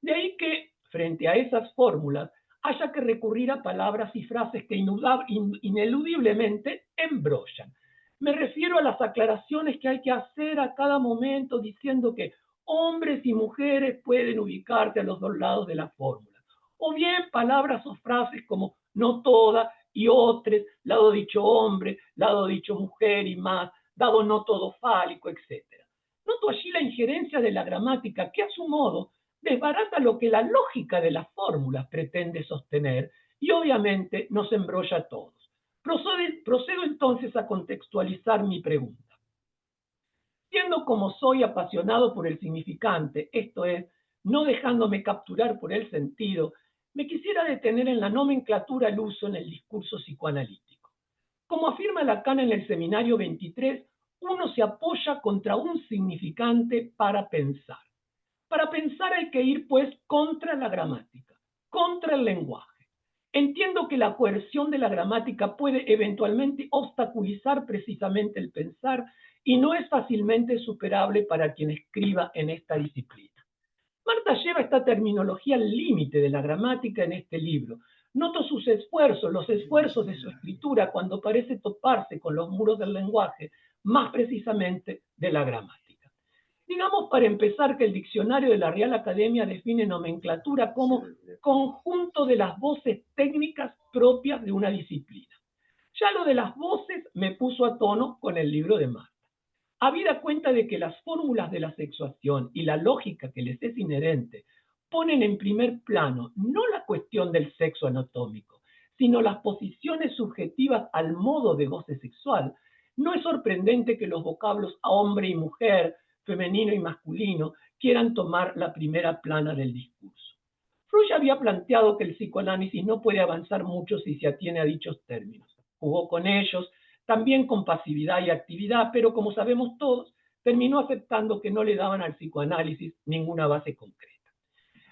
De ahí que, frente a esas fórmulas, haya que recurrir a palabras y frases que ineludiblemente embrollan. Me refiero a las aclaraciones que hay que hacer a cada momento diciendo que hombres y mujeres pueden ubicarse a los dos lados de la fórmula. O bien palabras o frases como no toda y otros, lado dicho hombre, lado dicho mujer y más, dado no todo fálico, etc. Noto allí la injerencia de la gramática que a su modo desbarata lo que la lógica de las fórmulas pretende sostener y obviamente nos embrolla a todos. Procedo entonces a contextualizar mi pregunta. Siendo como soy apasionado por el significante, esto es, no dejándome capturar por el sentido, me quisiera detener en la nomenclatura al uso en el discurso psicoanalítico. Como afirma Lacan en el Seminario 23, uno se apoya contra un significante para pensar. Para pensar hay que ir, pues, contra la gramática, contra el lenguaje. Entiendo que la coerción de la gramática puede eventualmente obstaculizar precisamente el pensar y no es fácilmente superable para quien escriba en esta disciplina. Marta lleva esta terminología al límite de la gramática en este libro. Noto sus esfuerzos, los esfuerzos de su escritura cuando parece toparse con los muros del lenguaje, más precisamente de la gramática. Digamos para empezar que el diccionario de la Real Academia define nomenclatura como conjunto de las voces técnicas propias de una disciplina. Ya lo de las voces me puso a tono con el libro de Marta. Habida cuenta de que las fórmulas de la sexuación y la lógica que les es inherente ponen en primer plano no la cuestión del sexo anatómico, sino las posiciones subjetivas al modo de goce sexual, no es sorprendente que los vocablos a hombre y mujer, femenino y masculino, quieran tomar la primera plana del discurso. Freud había planteado que el psicoanálisis no puede avanzar mucho si se atiene a dichos términos. Jugó con ellos, también con pasividad y actividad, pero como sabemos todos, terminó aceptando que no le daban al psicoanálisis ninguna base concreta.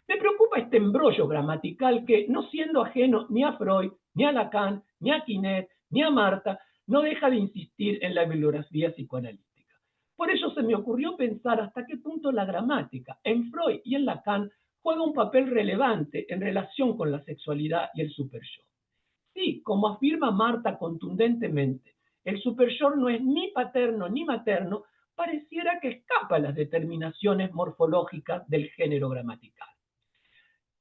Me preocupa este embrollo gramatical que, no siendo ajeno ni a Freud, ni a Lacan, ni a Quinet, ni a Marta, no deja de insistir en la bibliografía psicoanalítica. Por ello se me ocurrió pensar hasta qué punto la gramática, en Freud y en Lacan, juega un papel relevante en relación con la sexualidad y el superyo. Sí, como afirma Marta contundentemente, el superyo no es ni paterno ni materno, pareciera que escapa a las determinaciones morfológicas del género gramatical.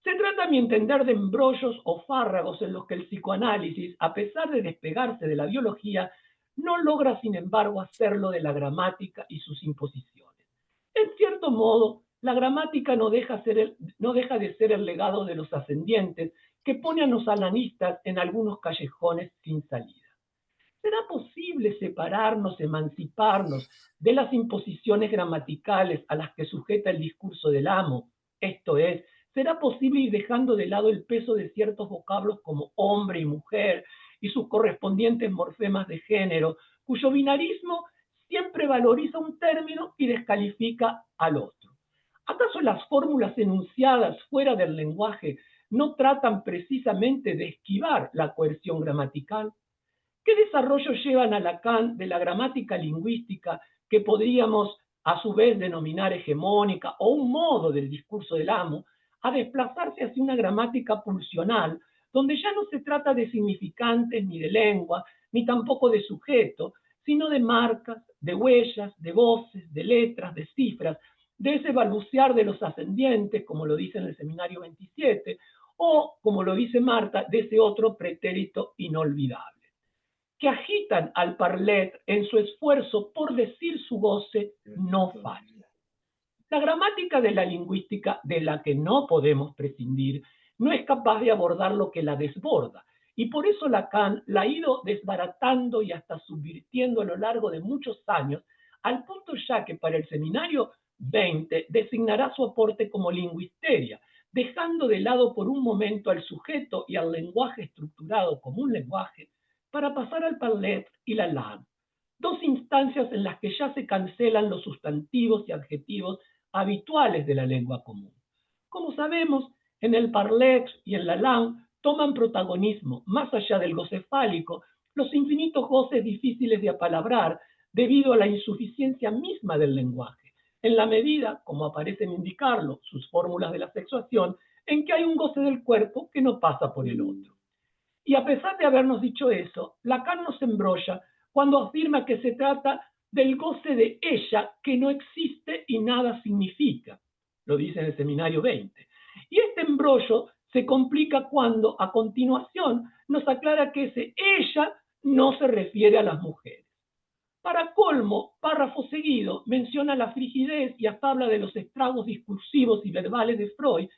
Se trata, a mi entender, de embrollos o fárragos en los que el psicoanálisis, a pesar de despegarse de la biología, no logra, sin embargo, hacerlo de la gramática y sus imposiciones. En cierto modo, la gramática no deja de ser el legado de los ascendientes que pone a los analistas en algunos callejones sin salida. ¿Será posible separarnos, emanciparnos de las imposiciones gramaticales a las que sujeta el discurso del amo? Esto es, ¿será posible ir dejando de lado el peso de ciertos vocablos como hombre y mujer y sus correspondientes morfemas de género, cuyo binarismo siempre valoriza un término y descalifica al otro? ¿Acaso las fórmulas enunciadas fuera del lenguaje no tratan precisamente de esquivar la coerción gramatical? ¿Qué desarrollo llevan a Lacan de la gramática lingüística que podríamos a su vez denominar hegemónica o un modo del discurso del amo a desplazarse hacia una gramática pulsional donde ya no se trata de significantes ni de lengua, ni tampoco de sujeto, sino de marcas, de huellas, de voces, de letras, de cifras, de ese balbucear de los ascendientes, como lo dice en el Seminario 27, o, como lo dice Marta, de ese otro pretérito inolvidable, que agitan al parlet en su esfuerzo por decir su goce no fácil. La gramática de la lingüística, de la que no podemos prescindir, no es capaz de abordar lo que la desborda, y por eso Lacan la ha ido desbaratando y hasta subvirtiendo a lo largo de muchos años, al punto ya que para el Seminario 20 designará su aporte como lingüisteria, dejando de lado por un momento al sujeto y al lenguaje estructurado como un lenguaje, para pasar al parlet y la langue, dos instancias en las que ya se cancelan los sustantivos y adjetivos habituales de la lengua común. Como sabemos, en el parlé y en la langue toman protagonismo, más allá del goce fálico, los infinitos goces difíciles de apalabrar debido a la insuficiencia misma del lenguaje, en la medida, como aparecen indicarlo sus fórmulas de la sexuación, en que hay un goce del cuerpo que no pasa por el otro. Y a pesar de habernos dicho eso, Lacan nos embrolla cuando afirma que se trata del goce de ella que no existe y nada significa. Lo dice en el Seminario 20. Y este embrollo se complica cuando, a continuación, nos aclara que ese ella no se refiere a las mujeres. Para colmo, párrafo seguido, menciona la frigidez y hasta habla de los estragos discursivos y verbales de Freud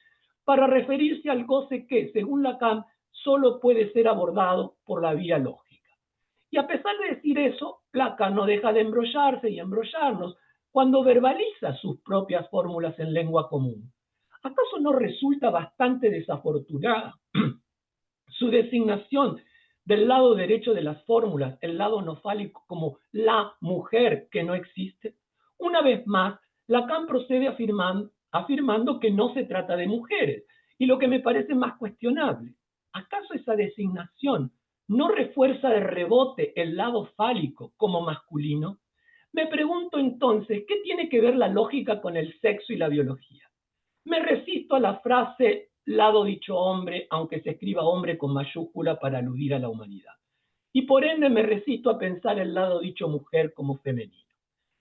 para referirse al goce que, según Lacan, solo puede ser abordado por la vía lógica. Y a pesar de decir eso, Lacan no deja de embrollarse y embrollarnos cuando verbaliza sus propias fórmulas en lengua común. ¿Acaso no resulta bastante desafortunada su designación del lado derecho de las fórmulas, el lado no fálico, como la mujer que no existe? Una vez más, Lacan procede afirmando que no se trata de mujeres, y lo que me parece más cuestionable, ¿acaso esa designación no refuerza de rebote el lado fálico como masculino? Me pregunto entonces, ¿qué tiene que ver la lógica con el sexo y la biología? Me resisto a la frase lado dicho hombre, aunque se escriba hombre con mayúscula para aludir a la humanidad. Y por ende me resisto a pensar el lado dicho mujer como femenino.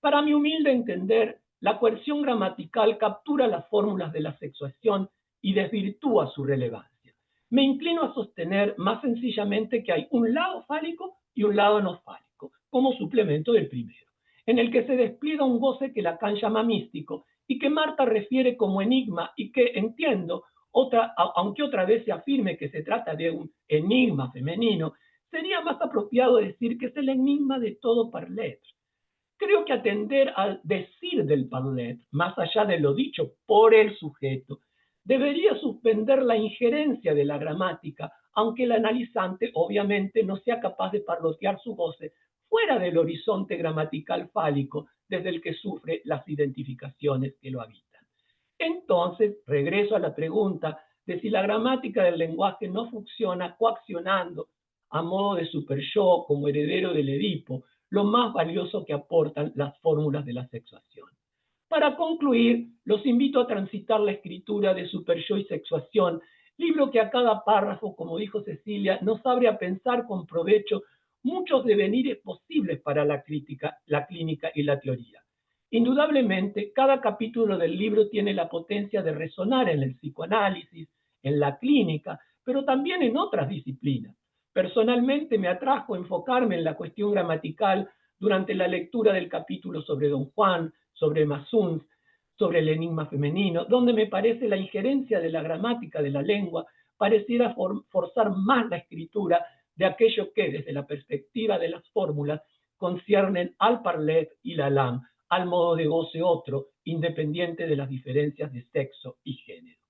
Para mi humilde entender, la coerción gramatical captura las fórmulas de la sexuación y desvirtúa su relevancia. Me inclino a sostener más sencillamente que hay un lado fálico y un lado no fálico, como suplemento del primero, en el que se despliega un goce que Lacan llama místico y que Marta refiere como enigma y que, entiendo, aunque otra vez se afirme que se trata de un enigma femenino, sería más apropiado decir que es el enigma de todo parler. Creo que atender al decir del parler, más allá de lo dicho por el sujeto, debería suspender la injerencia de la gramática, aunque el analizante obviamente no sea capaz de parlotear su goce fuera del horizonte gramatical fálico desde el que sufre las identificaciones que lo habitan. Entonces, regreso a la pregunta de si la gramática del lenguaje no funciona coaccionando a modo de super-yo como heredero del Edipo, lo más valioso que aportan las fórmulas de la sexuación. Para concluir, los invito a transitar la escritura de Super-yo y Sexuación, libro que a cada párrafo, como dijo Cecilia, nos abre a pensar con provecho muchos devenires posibles para la clínica y la teoría. Indudablemente, cada capítulo del libro tiene la potencia de resonar en el psicoanálisis, en la clínica, pero también en otras disciplinas. Personalmente me atrajo enfocarme en la cuestión gramatical durante la lectura del capítulo sobre Don Juan, sobre Massuns, sobre el enigma femenino, donde me parece la injerencia de la gramática de la lengua pareciera forzar más la escritura de aquello que, desde la perspectiva de las fórmulas, conciernen al parler y la langue, al modo de goce otro, independiente de las diferencias de sexo y género.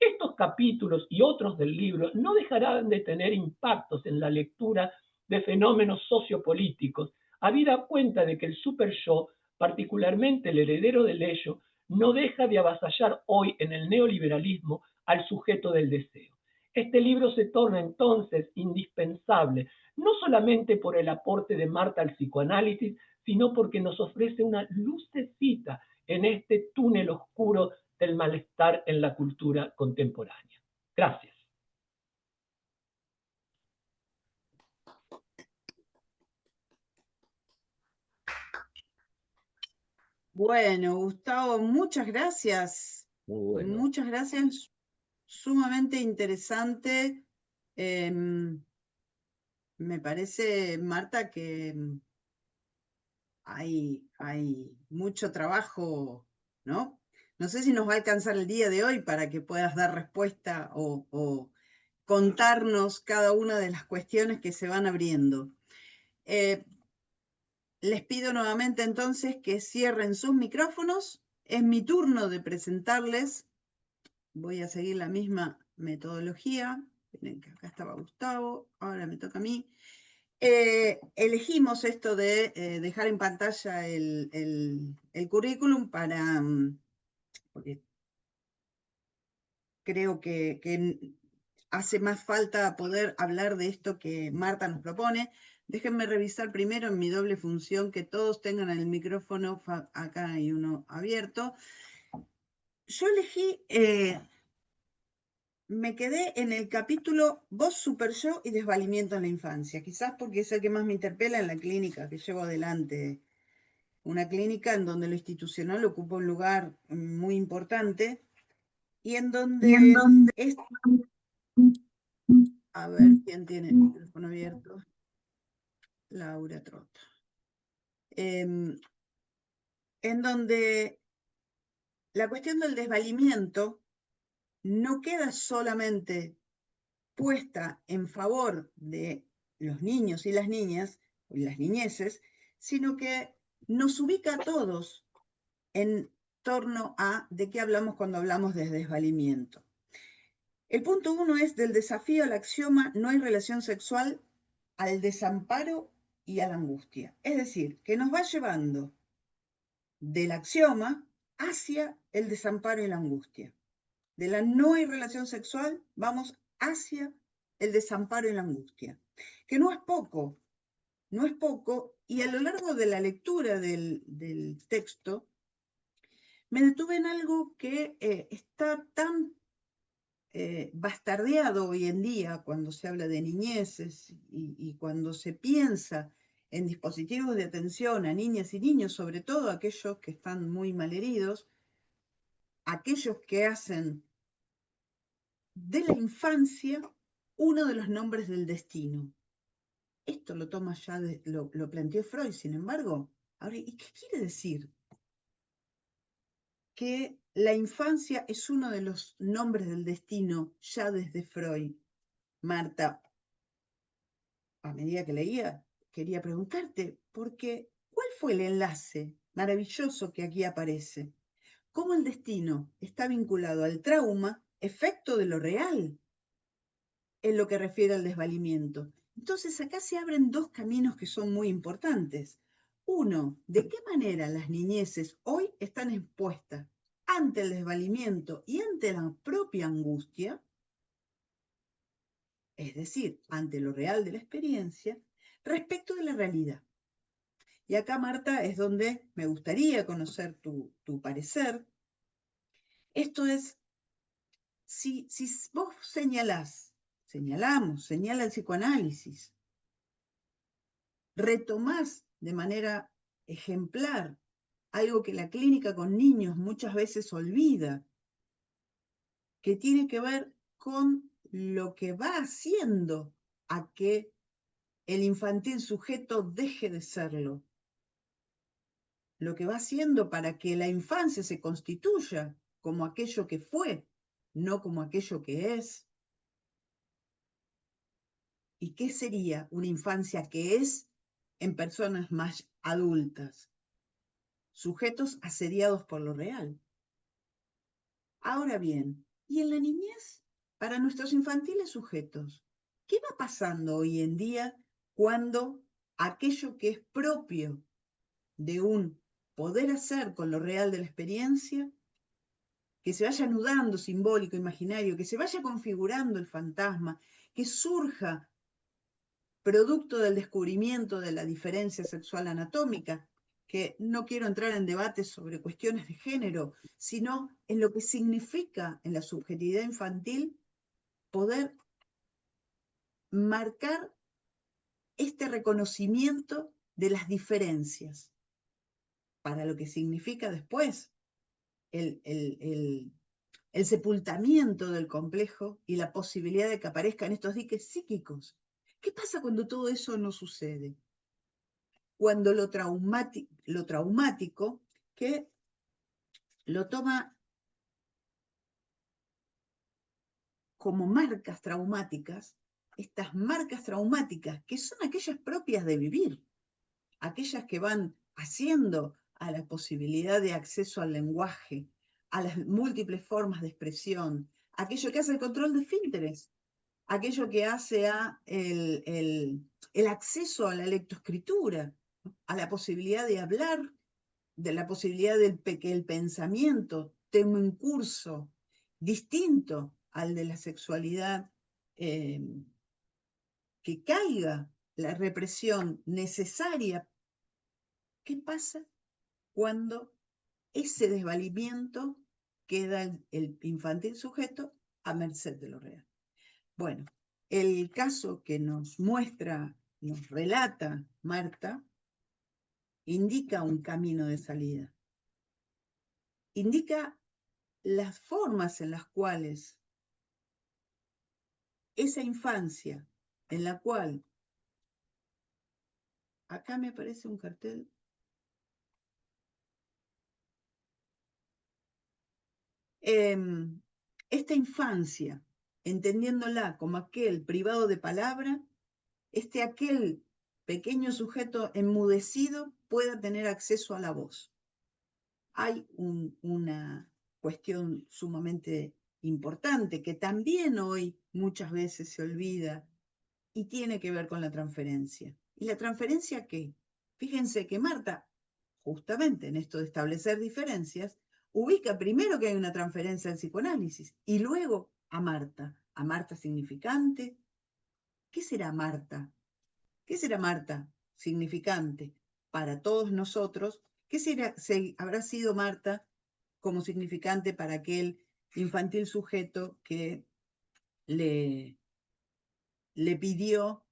Estos capítulos y otros del libro no dejarán de tener impactos en la lectura de fenómenos sociopolíticos, habida cuenta de que el super-yo, particularmente el heredero del ello, no deja de avasallar hoy en el neoliberalismo al sujeto del deseo. Este libro se torna entonces indispensable, no solamente por el aporte de Marta al psicoanálisis, sino porque nos ofrece una lucecita en este túnel oscuro del malestar en la cultura contemporánea. Gracias.
Bueno, Gustavo, muchas gracias.
Muy bueno.
Muchas gracias. Sumamente interesante. Me parece, Marta, que hay mucho trabajo, ¿no? No sé si nos va a alcanzar el día de hoy para que puedas dar respuesta o contarnos cada una de las cuestiones que se van abriendo. Les pido nuevamente entonces que cierren sus micrófonos. Es mi turno de presentarles. Voy a seguir la misma metodología. Miren que acá estaba Gustavo, ahora me toca a mí. Elegimos esto de dejar en pantalla el currículum para porque creo que hace más falta poder hablar de esto que Marta nos propone. Déjenme revisar primero en mi doble función que todos tengan el micrófono, acá hay uno abierto. Yo elegí, me quedé en el capítulo Voz, Super Yo y Desvalimiento en la Infancia, quizás porque es el que más me interpela en la clínica que llevo adelante. Una clínica en donde lo institucional ocupa un lugar muy importante y en donde es... A ver, ¿quién tiene el micrófono abierto? Laura Trota. En donde la cuestión del desvalimiento no queda solamente puesta en favor de los niños y las niñas, y las niñeces, sino que nos ubica a todos en torno a de qué hablamos cuando hablamos de desvalimiento. El punto 1 es del desafío al axioma no hay relación sexual al desamparo y a la angustia. Es decir, que nos va llevando del axioma hacia el desamparo y la angustia. De la no hay relación sexual vamos hacia el desamparo y la angustia. Que no es poco, no es poco, y a lo largo de la lectura del texto me detuve en algo que está tan bastardeado hoy en día cuando se habla de niñeces y cuando se piensa en dispositivos de atención a niñas y niños, sobre todo aquellos que están muy malheridos, aquellos que hacen de la infancia uno de los nombres del destino. Esto lo toma ya, lo planteó Freud, sin embargo. Ahora, ¿y qué quiere decir? Que la infancia es uno de los nombres del destino ya desde Freud. Marta, a medida que leía, quería preguntarte, porque ¿cuál fue el enlace maravilloso que aquí aparece? ¿Cómo el destino está vinculado al trauma, efecto de lo real, en lo que refiere al desvalimiento? Entonces acá se abren dos caminos que son muy importantes. Uno, ¿de qué manera las niñeces hoy están expuestas ante el desvalimiento y ante la propia angustia? Es decir, ante lo real de la experiencia, respecto de la realidad. Y acá, Marta, es donde me gustaría conocer tu parecer. Esto es, si vos señala el psicoanálisis, retomás de manera ejemplar algo que la clínica con niños muchas veces olvida, que tiene que ver con lo que va haciendo a que el infantil sujeto deje de serlo. Lo que va haciendo para que la infancia se constituya como aquello que fue, no como aquello que es. ¿Y qué sería una infancia que es en personas más adultas? Sujetos asediados por lo real. Ahora bien, ¿y en la niñez? Para nuestros infantiles sujetos, ¿qué va pasando hoy en día cuando aquello que es propio de un poder hacer con lo real de la experiencia, que se vaya anudando simbólico, imaginario, que se vaya configurando el fantasma, que surja producto del descubrimiento de la diferencia sexual anatómica, que no quiero entrar en debates sobre cuestiones de género, sino en lo que significa en la subjetividad infantil poder marcar este reconocimiento de las diferencias, para lo que significa después el sepultamiento del complejo y la posibilidad de que aparezcan estos diques psíquicos. ¿Qué pasa cuando todo eso no sucede? Cuando lo traumático, que lo toma como marcas traumáticas, estas marcas traumáticas que son aquellas propias de vivir, aquellas que van haciendo a la posibilidad de acceso al lenguaje, a las múltiples formas de expresión, aquello que hace el control de esfínteres, aquello que hace a el acceso a la lectoescritura, a la posibilidad de hablar, de la posibilidad de que el pensamiento sistema en curso distinto al de la sexualidad, que caiga la represión necesaria. ¿Qué pasa cuando ese desvalimiento queda el infantil sujeto a merced de lo real? Bueno, el caso que nos muestra, nos relata Marta, indica un camino de salida. Indica las formas en las cuales esa infancia, en la cual, acá me aparece un cartel, esta infancia, entendiéndola como aquel privado de palabra, aquel pequeño sujeto enmudecido pueda tener acceso a la voz. Hay una cuestión sumamente importante que también hoy muchas veces se olvida y tiene que ver con la transferencia. ¿Y la transferencia qué? Fíjense que Marta, justamente en esto de establecer diferencias, ubica primero que hay una transferencia al psicoanálisis y luego a Marta significante. ¿Qué será Marta? ¿Qué será Marta significante para todos nosotros? ¿Qué habrá sido Marta como significante para aquel infantil sujeto que le pidió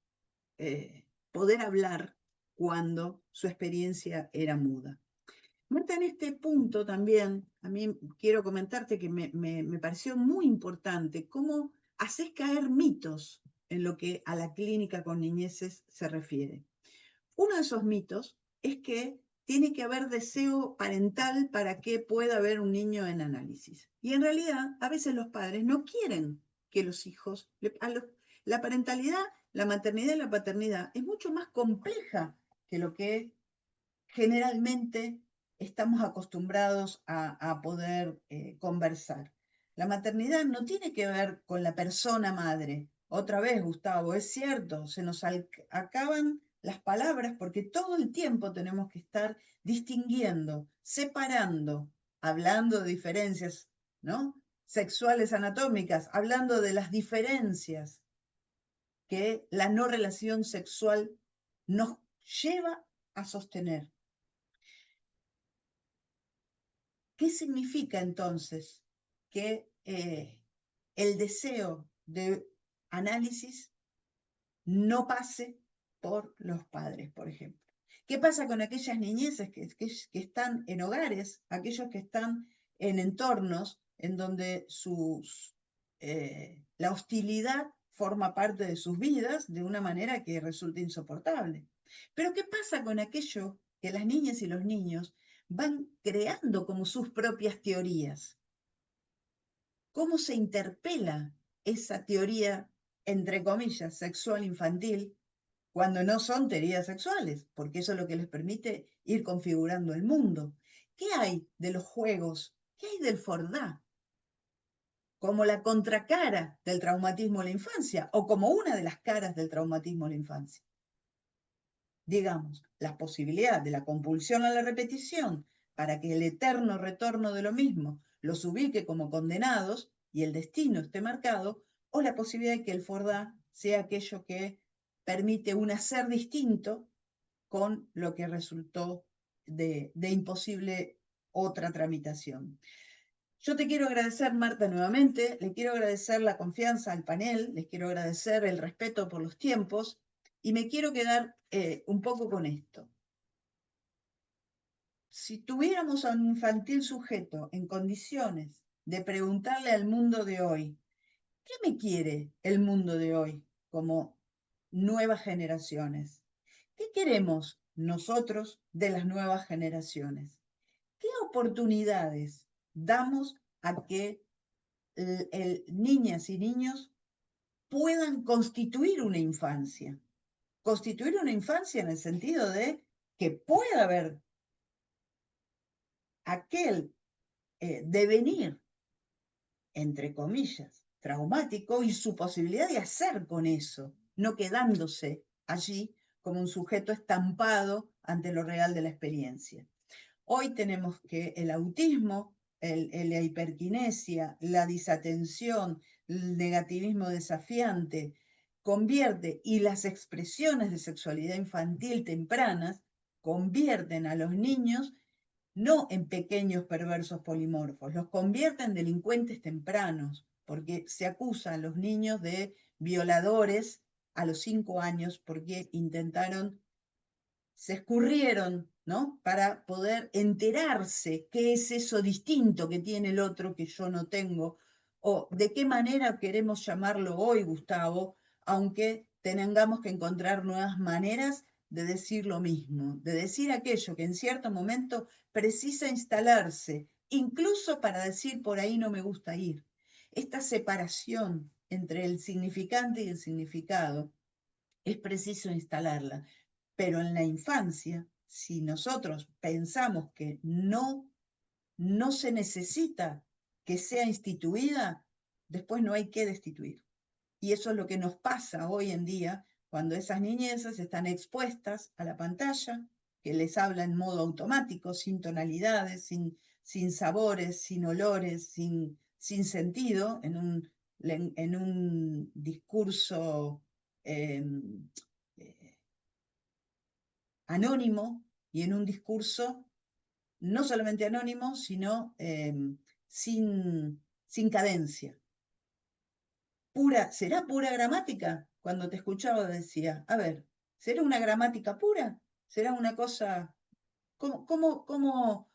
poder hablar cuando su experiencia era muda? Marta, en este punto también, a mí quiero comentarte que me pareció muy importante cómo haces caer mitos en lo que a la clínica con niñeces se refiere. Uno de esos mitos es que tiene que haber deseo parental para que pueda haber un niño en análisis. Y en realidad, a veces los padres no quieren que los hijos... La parentalidad, la maternidad y la paternidad es mucho más compleja que lo que generalmente estamos acostumbrados a poder conversar. La maternidad no tiene que ver con la persona madre. Otra vez, Gustavo, es cierto, se nos acaban las palabras porque todo el tiempo tenemos que estar distinguiendo, separando, hablando de diferencias, ¿no?, sexuales anatómicas, hablando de las diferencias que la no relación sexual nos lleva a sostener. ¿Qué significa entonces que el deseo de análisis no pase por los padres, por ejemplo? ¿Qué pasa con aquellas niñeces que están en hogares, aquellos que están en entornos en donde la hostilidad forma parte de sus vidas de una manera que resulta insoportable? Pero ¿qué pasa con aquello que las niñas y los niños van creando como sus propias teorías? ¿Cómo se interpela esa teoría, entre comillas, sexual infantil, cuando no son teorías sexuales? Porque eso es lo que les permite ir configurando el mundo. ¿Qué hay de los juegos? ¿Qué hay del Fordá? Como la contracara del traumatismo de la infancia, o como una de las caras del traumatismo de la infancia. Digamos, la posibilidad de la compulsión a la repetición para que el eterno retorno de lo mismo los ubique como condenados y el destino esté marcado, o la posibilidad de que el Fordá sea aquello que permite un hacer distinto con lo que resultó de imposible otra tramitación. Yo te quiero agradecer, Marta, nuevamente, le quiero agradecer la confianza al panel, les quiero agradecer el respeto por los tiempos, y me quiero quedar un poco con esto. Si tuviéramos a un infantil sujeto en condiciones de preguntarle al mundo de hoy, ¿qué me quiere el mundo de hoy como nuevas generaciones? ¿Qué queremos nosotros de las nuevas generaciones? ¿Qué oportunidades damos a que niñas y niños puedan constituir una infancia? Constituir una infancia en el sentido de que pueda haber aquel devenir, entre comillas, traumático y su posibilidad de hacer con eso, no quedándose allí como un sujeto estampado ante lo real de la experiencia. Hoy tenemos que el autismo la hiperquinesia, la disatención, el negativismo desafiante, convierte, y las expresiones de sexualidad infantil tempranas convierten a los niños no en pequeños perversos polimorfos, los convierten en delincuentes tempranos, porque se acusa a los niños de violadores a los 5 años porque se escurrieron, ¿no? Para poder enterarse qué es eso distinto que tiene el otro que yo no tengo, o de qué manera queremos llamarlo hoy, Gustavo, aunque tengamos que encontrar nuevas maneras de decir lo mismo, de decir aquello que en cierto momento precisa instalarse, incluso para decir por ahí no me gusta ir. Esta separación entre el significante y el significado es preciso instalarla. Pero en la infancia, si nosotros pensamos que no se necesita que sea instituida, después no hay que destituir. Y eso es lo que nos pasa hoy en día cuando esas niñezas están expuestas a la pantalla, que les habla en modo automático, sin tonalidades, sin sabores, sin olores, sin sentido, en un discurso anónimo y en un discurso no solamente anónimo, sino sin cadencia. ¿Será pura gramática? Cuando te escuchaba decía, a ver, ¿será una gramática pura? ¿Será una cosa? ¿Cómo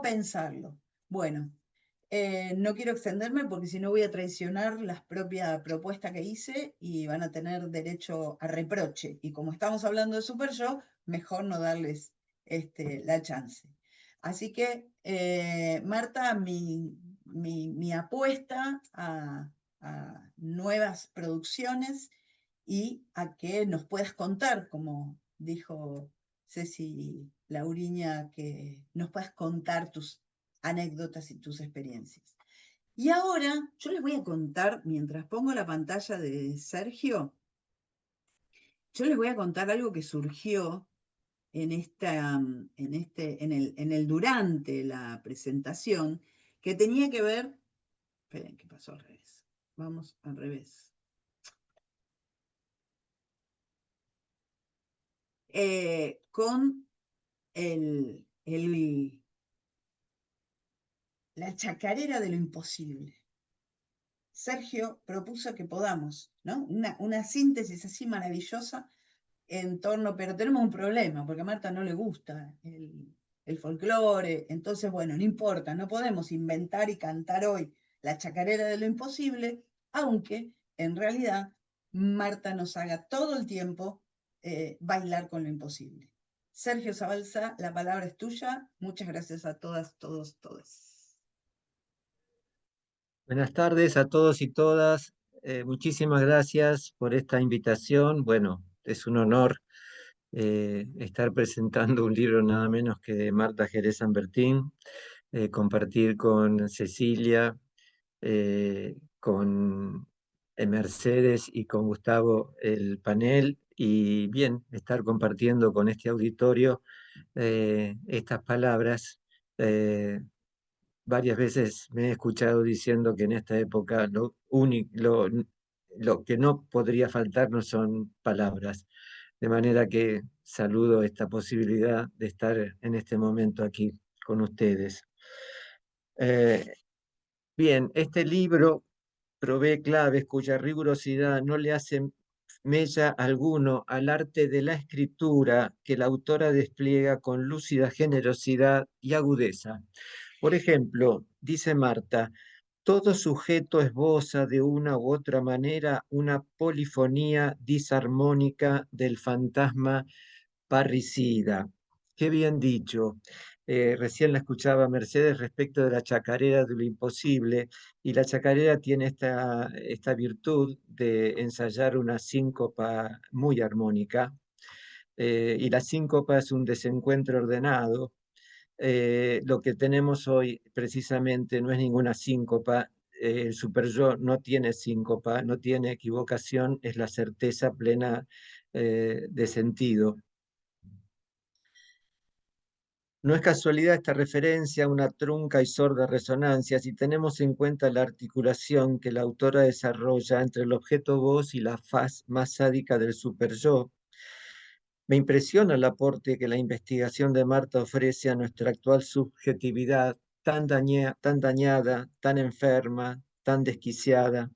pensarlo? Bueno, no quiero extenderme porque si no voy a traicionar la propia propuesta que hice y van a tener derecho a reproche. Y como estamos hablando de Super Yo, mejor no darles la chance. Así que, Marta, mi apuesta a nuevas producciones y a que nos puedas contar, como dijo Ceci Lauriña, que nos puedas contar tus anécdotas y tus experiencias. Y ahora yo les voy a contar, mientras pongo la pantalla de Sergio, yo les voy a contar algo que surgió en el durante la presentación, que tenía que ver, esperen, ¿qué pasó al revés? Vamos al revés. Con la chacarera de lo imposible. Sergio propuso que podamos, ¿no? Una síntesis así maravillosa en torno, pero tenemos un problema, porque a Marta no le gusta el folclore, entonces, bueno, no importa, no podemos inventar y cantar hoy la chacarera de lo imposible, aunque en realidad Marta nos haga todo el tiempo bailar con lo imposible. Sergio Zabalza, la palabra es tuya. Muchas gracias a todas, todos, todes.
Buenas tardes a todos y todas. Muchísimas gracias por esta invitación. Bueno, es un honor estar presentando un libro nada menos que de Marta Jerez San Bertín, compartir con Cecilia, con Mercedes y con Gustavo el panel, y bien, estar compartiendo con este auditorio estas palabras. Varias veces me he escuchado diciendo que en esta época lo que no podría faltar no son palabras. De manera que saludo esta posibilidad de estar en este momento aquí con ustedes. Bien, este libro provee claves cuya rigurosidad no le hace mella alguno al arte de la escritura que la autora despliega con lúcida generosidad y agudeza. Por ejemplo, dice Marta, todo sujeto esboza de una u otra manera una polifonía disarmónica del fantasma parricida. Qué bien dicho. Recién la escuchaba Mercedes respecto de la chacarera de lo imposible, y la chacarera tiene esta virtud de ensayar una síncopa muy armónica, y la síncopa es un desencuentro ordenado. Lo que tenemos hoy precisamente no es ninguna síncopa. El superyo no tiene síncopa, no tiene equivocación, es la certeza plena de sentido. No es casualidad esta referencia a una trunca y sorda resonancia si tenemos en cuenta la articulación que la autora desarrolla entre el objeto voz y la faz más sádica del superyo. Me impresiona el aporte que la investigación de Marta ofrece a nuestra actual subjetividad tan dañada, tan enferma, tan desquiciada.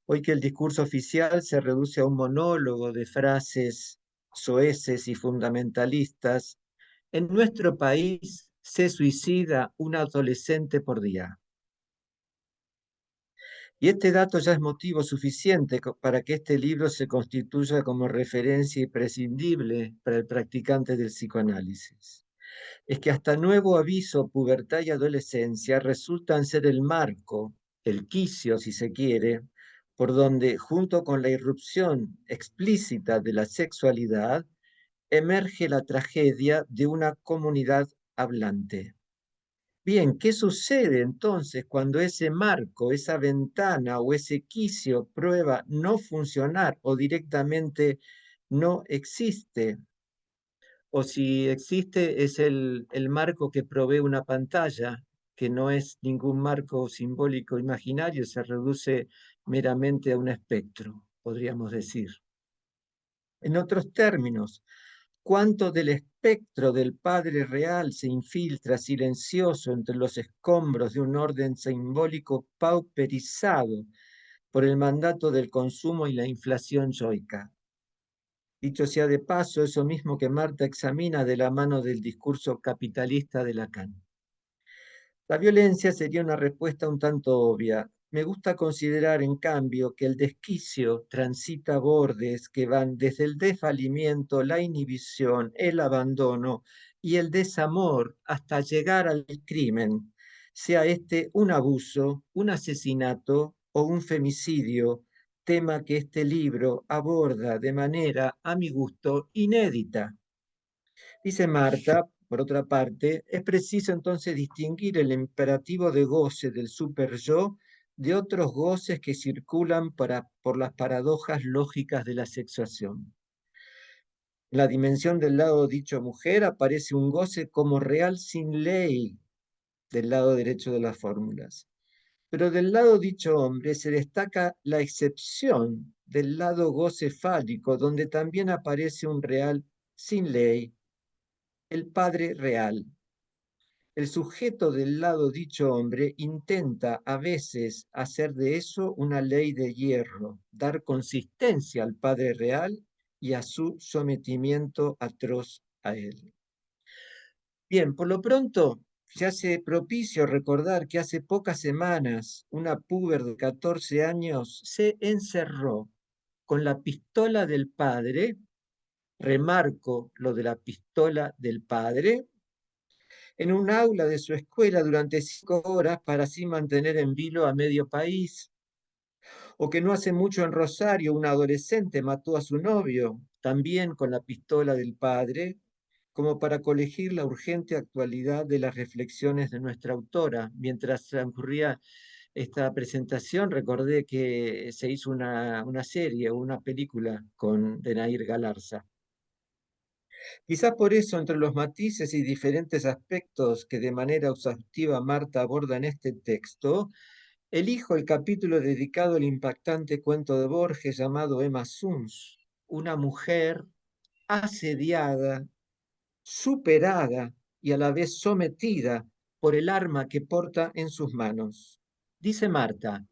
Hoy que el discurso oficial se reduce a un monólogo de frases soeces y fundamentalistas, en nuestro país se suicida un adolescente por día. Y este dato ya es motivo suficiente para que este libro se constituya como referencia imprescindible para el practicante del psicoanálisis. Es que hasta nuevo aviso, pubertad y adolescencia resultan ser el marco, el quicio, si se quiere, por donde, junto con la irrupción explícita de la sexualidad, emerge la tragedia de una comunidad hablante. Bien, ¿qué sucede entonces cuando ese marco, esa ventana o ese quicio prueba no funcionar o directamente no existe? O si existe, es el marco que provee una pantalla, que no es ningún marco simbólico imaginario, se reduce meramente a un espectro, podríamos decir. En otros términos, ¿cuánto del espectro del Padre real se infiltra silencioso entre los escombros de un orden simbólico pauperizado por el mandato del consumo y la inflación yoica? Dicho sea de paso, eso mismo que Marta examina de la mano del discurso capitalista de Lacan. La violencia sería una respuesta un tanto obvia. Me gusta considerar, en cambio, que el desquicio transita bordes que van desde el desvalimiento, la inhibición, el abandono y el desamor hasta llegar al crimen, sea este un abuso, un asesinato o un femicidio, tema que este libro aborda de manera, a mi gusto, inédita. Dice Marta, por otra parte, es preciso entonces distinguir el imperativo de goce del superyo de otros goces que circulan por las paradojas lógicas de la sexuación. En la dimensión del lado dicho mujer aparece un goce como real sin ley del lado derecho de las fórmulas. Pero del lado dicho hombre se destaca la excepción del lado goce fálico, donde también aparece un real sin ley, el Padre real. El sujeto del lado dicho hombre intenta a veces hacer de eso una ley de hierro, dar consistencia al Padre real y a su sometimiento atroz a él. Bien, por lo pronto, se hace propicio recordar que hace pocas semanas una puber de 14 años se encerró con la pistola del padre, remarco lo de la pistola del padre, en un aula de su escuela durante 5 horas para así mantener en vilo a medio país. O que no hace mucho en Rosario un adolescente mató a su novio, también con la pistola del padre, como para colegir la urgente actualidad de las reflexiones de nuestra autora. Mientras transcurría esta presentación, recordé que se hizo una serie, una película con Denair Galarza. Quizás por eso, entre los matices y diferentes aspectos que de manera exhaustiva Marta aborda en este texto, elijo el capítulo dedicado al impactante cuento de Borges llamado Emma Suns, una mujer asediada, superada y a la vez sometida por el arma que porta en sus manos. Dice Marta,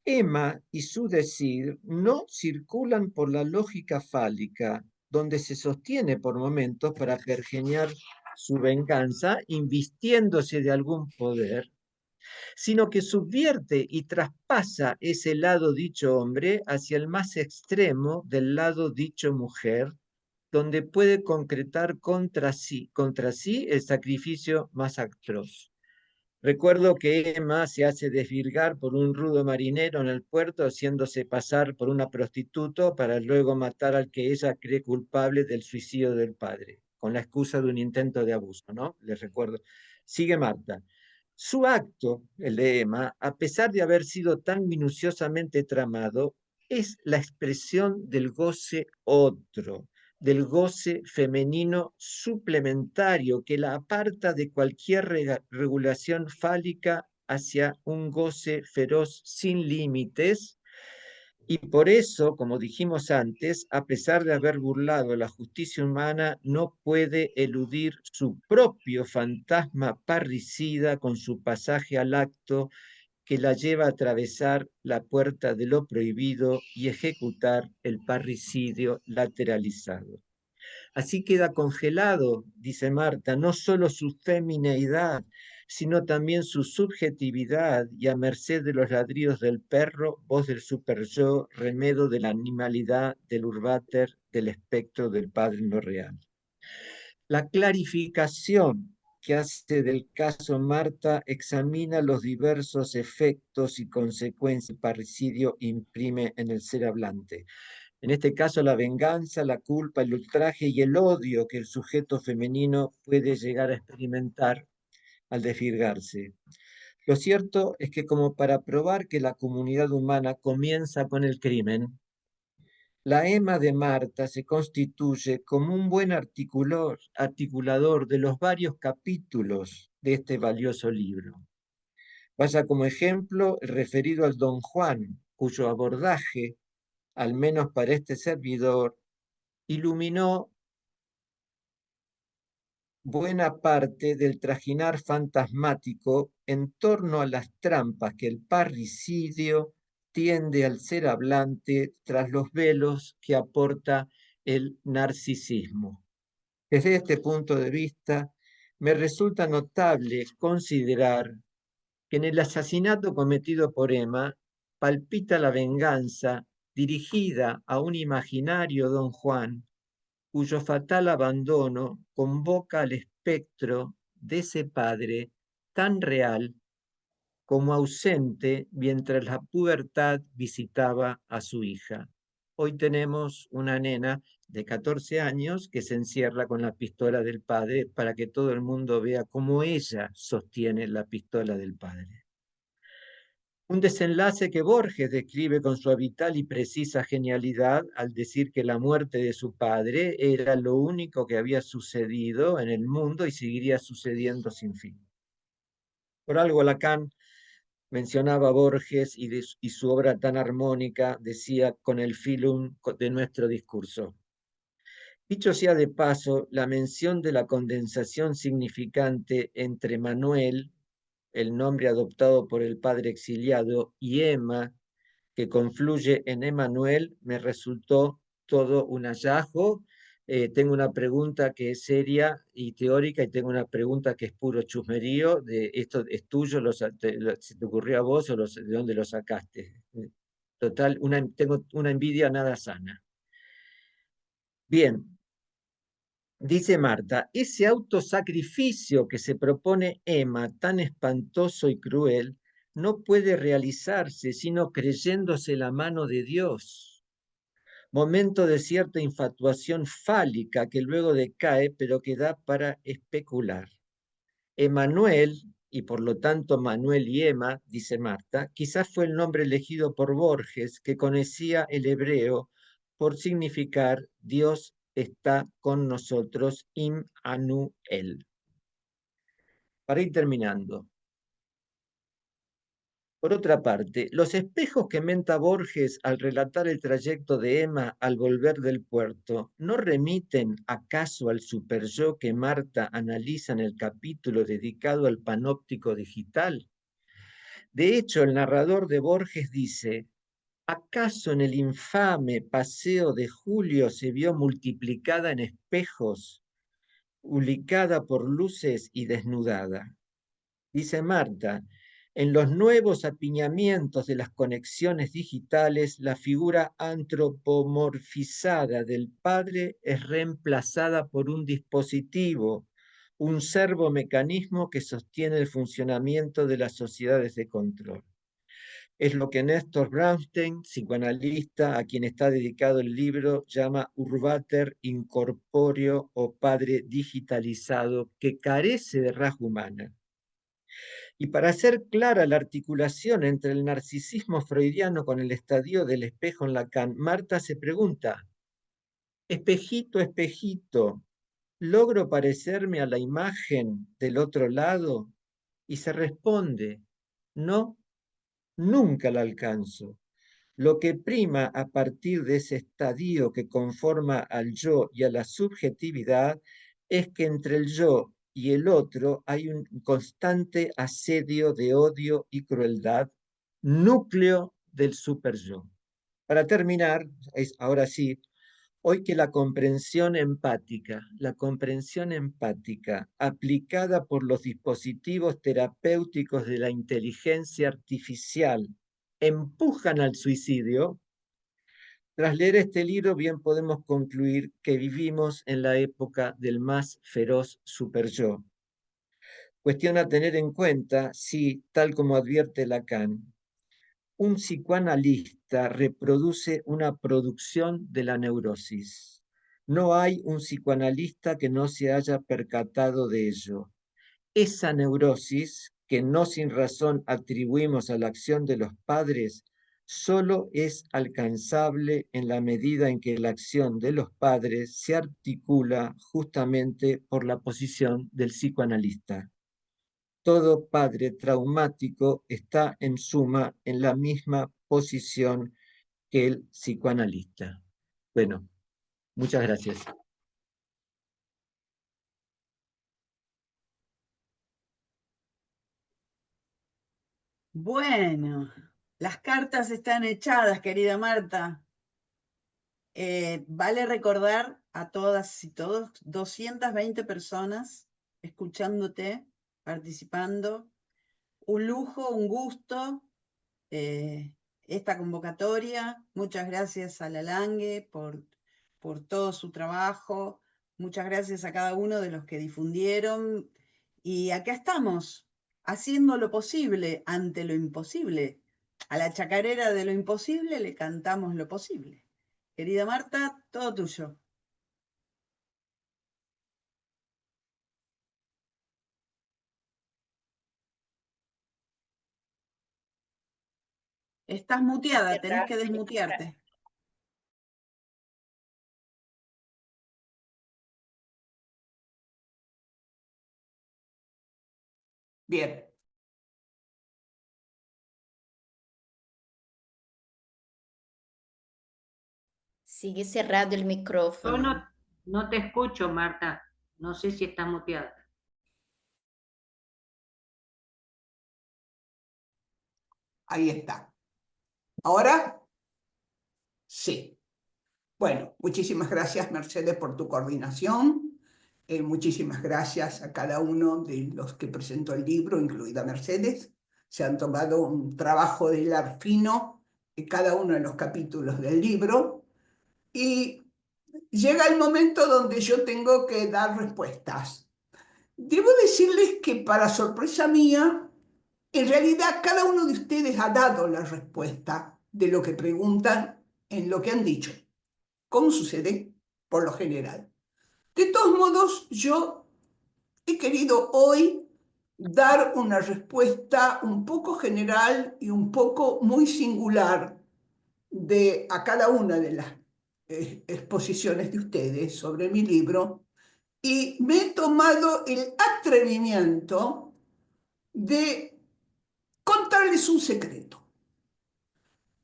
Emma y su decir no circulan por la lógica fálica, donde se sostiene por momentos para pergeñar su venganza, invistiéndose de algún poder, sino que subvierte y traspasa ese lado dicho hombre hacia el más extremo del lado dicho mujer, donde puede concretar contra sí el sacrificio más atroz. Recuerdo que Emma se hace desvirgar por un rudo marinero en el puerto, haciéndose pasar por una prostituta para luego matar al que ella cree culpable del suicidio del padre, con la excusa de un intento de abuso, ¿no? Les recuerdo. Sigue Marta. Su acto, el de Emma, a pesar de haber sido tan minuciosamente tramado, es la expresión del goce otro, del goce femenino suplementario que la aparta de cualquier regulación fálica hacia un goce feroz sin límites. Y por eso, como dijimos antes, a pesar de haber burlado la justicia humana, no puede eludir su propio fantasma parricida con su pasaje al acto que la lleva a atravesar la puerta de lo prohibido y ejecutar el parricidio lateralizado. Así queda congelado, dice Marta, no solo su femineidad, sino también su subjetividad, y a merced de los ladridos del perro, voz del superyo, remedo de la animalidad, del urbater, del espectro del padre en lo real. La clarificación que hace del caso Marta examina los diversos efectos y consecuencias que el parricidio imprime en el ser hablante. En este caso, la venganza, la culpa, el ultraje y el odio que el sujeto femenino puede llegar a experimentar al desvirgarse. Lo cierto es que, como para probar que la comunidad humana comienza con el crimen, la Emma de Marta se constituye como un buen articulador de los varios capítulos de este valioso libro. Vaya como ejemplo el referido al Don Juan, cuyo abordaje, al menos para este servidor, iluminó buena parte del trajinar fantasmático en torno a las trampas que el parricidio tiende al ser hablante tras los velos que aporta el narcisismo. Desde este punto de vista, me resulta notable considerar que en el asesinato cometido por Emma palpita la venganza dirigida a un imaginario Don Juan, cuyo fatal abandono convoca al espectro de ese padre tan real como ausente mientras la pubertad visitaba a su hija. Hoy tenemos una nena de 14 años que se encierra con la pistola del padre para que todo el mundo vea cómo ella sostiene la pistola del padre. Un desenlace que Borges describe con su habitual y precisa genialidad al decir que la muerte de su padre era lo único que había sucedido en el mundo y seguiría sucediendo sin fin. Por algo Lacan mencionaba a Borges y su obra tan armónica, decía, con el filum de nuestro discurso. Dicho sea de paso, la mención de la condensación significante entre Manuel, el nombre adoptado por el padre exiliado, y Emma, que confluye en Emanuel, me resultó todo un hallazgo. Tengo una pregunta que es seria y teórica, y tengo una pregunta que es puro chusmerío. ¿Esto es tuyo? ¿Se te ocurrió a vos o de dónde lo sacaste? Total, tengo una envidia nada sana. Bien. Dice Marta, ese autosacrificio que se propone Emma, tan espantoso y cruel, no puede realizarse sino creyéndose la mano de Dios. Momento de cierta infatuación fálica que luego decae, pero que da para especular. Emanuel, y por lo tanto Manuel y Emma, dice Marta, quizás fue el nombre elegido por Borges, que conocía el hebreo por significar Dios está con nosotros, Immanuel. Para ir terminando. Por otra parte, los espejos que menta Borges al relatar el trayecto de Emma al volver del puerto, ¿no remiten acaso al superyo que Marta analiza en el capítulo dedicado al panóptico digital? De hecho, el narrador de Borges dice: ¿acaso en el infame paseo de Julio se vio multiplicada en espejos, ubicada por luces y desnudada? Dice Marta, en los nuevos apiñamientos de las conexiones digitales, la figura antropomorfizada del padre es reemplazada por un dispositivo, un servomecanismo que sostiene el funcionamiento de las sociedades de control. Es lo que Néstor Brownstein, psicoanalista a quien está dedicado el libro, llama urbater incorpóreo o padre digitalizado que carece de rasgo humana. Y para hacer clara la articulación entre el narcisismo freudiano con el estadio del espejo en Lacan, Marta se pregunta, Espejito, espejito, ¿logro parecerme a la imagen del otro lado? Y se responde, no, nunca la alcanzo. Lo que prima a partir de ese estadio que conforma al yo y a la subjetividad es que entre el yo y el otro hay un constante asedio de odio y crueldad, núcleo del superyo. Para terminar, ahora sí, hoy que la comprensión empática aplicada por los dispositivos terapéuticos de la inteligencia artificial empujan al suicidio, tras leer este libro bien podemos concluir que vivimos en la época del más feroz superyo. Cuestión a tener en cuenta si, tal como advierte Lacan, un psicoanalista reproduce una producción de la neurosis. No hay un psicoanalista que no se haya percatado de ello. Esa neurosis, que no sin razón atribuimos a la acción de los padres, solo es alcanzable en la medida en que la acción de los padres se articula justamente por la posición del psicoanalista. Todo padre traumático está en suma en la misma posición que el psicoanalista. Bueno, muchas gracias.
Bueno, las cartas están echadas, querida Marta. Vale recordar a todas y todos, 220 personas escuchándote, participando. Un lujo, un gusto esta convocatoria. Muchas gracias a la Lange por todo su trabajo. Muchas gracias a cada uno de los que difundieron. Y acá estamos, haciendo lo posible ante lo imposible. A la chacarera de lo imposible le cantamos lo posible. Querida Marta, todo tuyo. Estás muteada, tenés que desmutearte.
Bien.
Sigue cerrado el
Yo
micrófono.
no te escucho, Marta. No sé si estás muteada.
Ahí está. ¿Ahora? Sí. Bueno, muchísimas gracias, Mercedes, por tu coordinación. Muchísimas gracias a cada uno de los que presentó el libro, incluida Mercedes. Se han tomado un trabajo de hilar fino en cada uno de los capítulos del libro. Y llega el momento donde yo tengo que dar respuestas. Debo decirles que, para sorpresa mía, en realidad cada uno de ustedes ha dado la respuesta de lo que preguntan en lo que han dicho, como sucede por lo general. De todos modos, yo he querido hoy dar una respuesta un poco general y un poco muy singular a cada una de las exposiciones de ustedes sobre mi libro, y me he tomado el atrevimiento de contarles un secreto.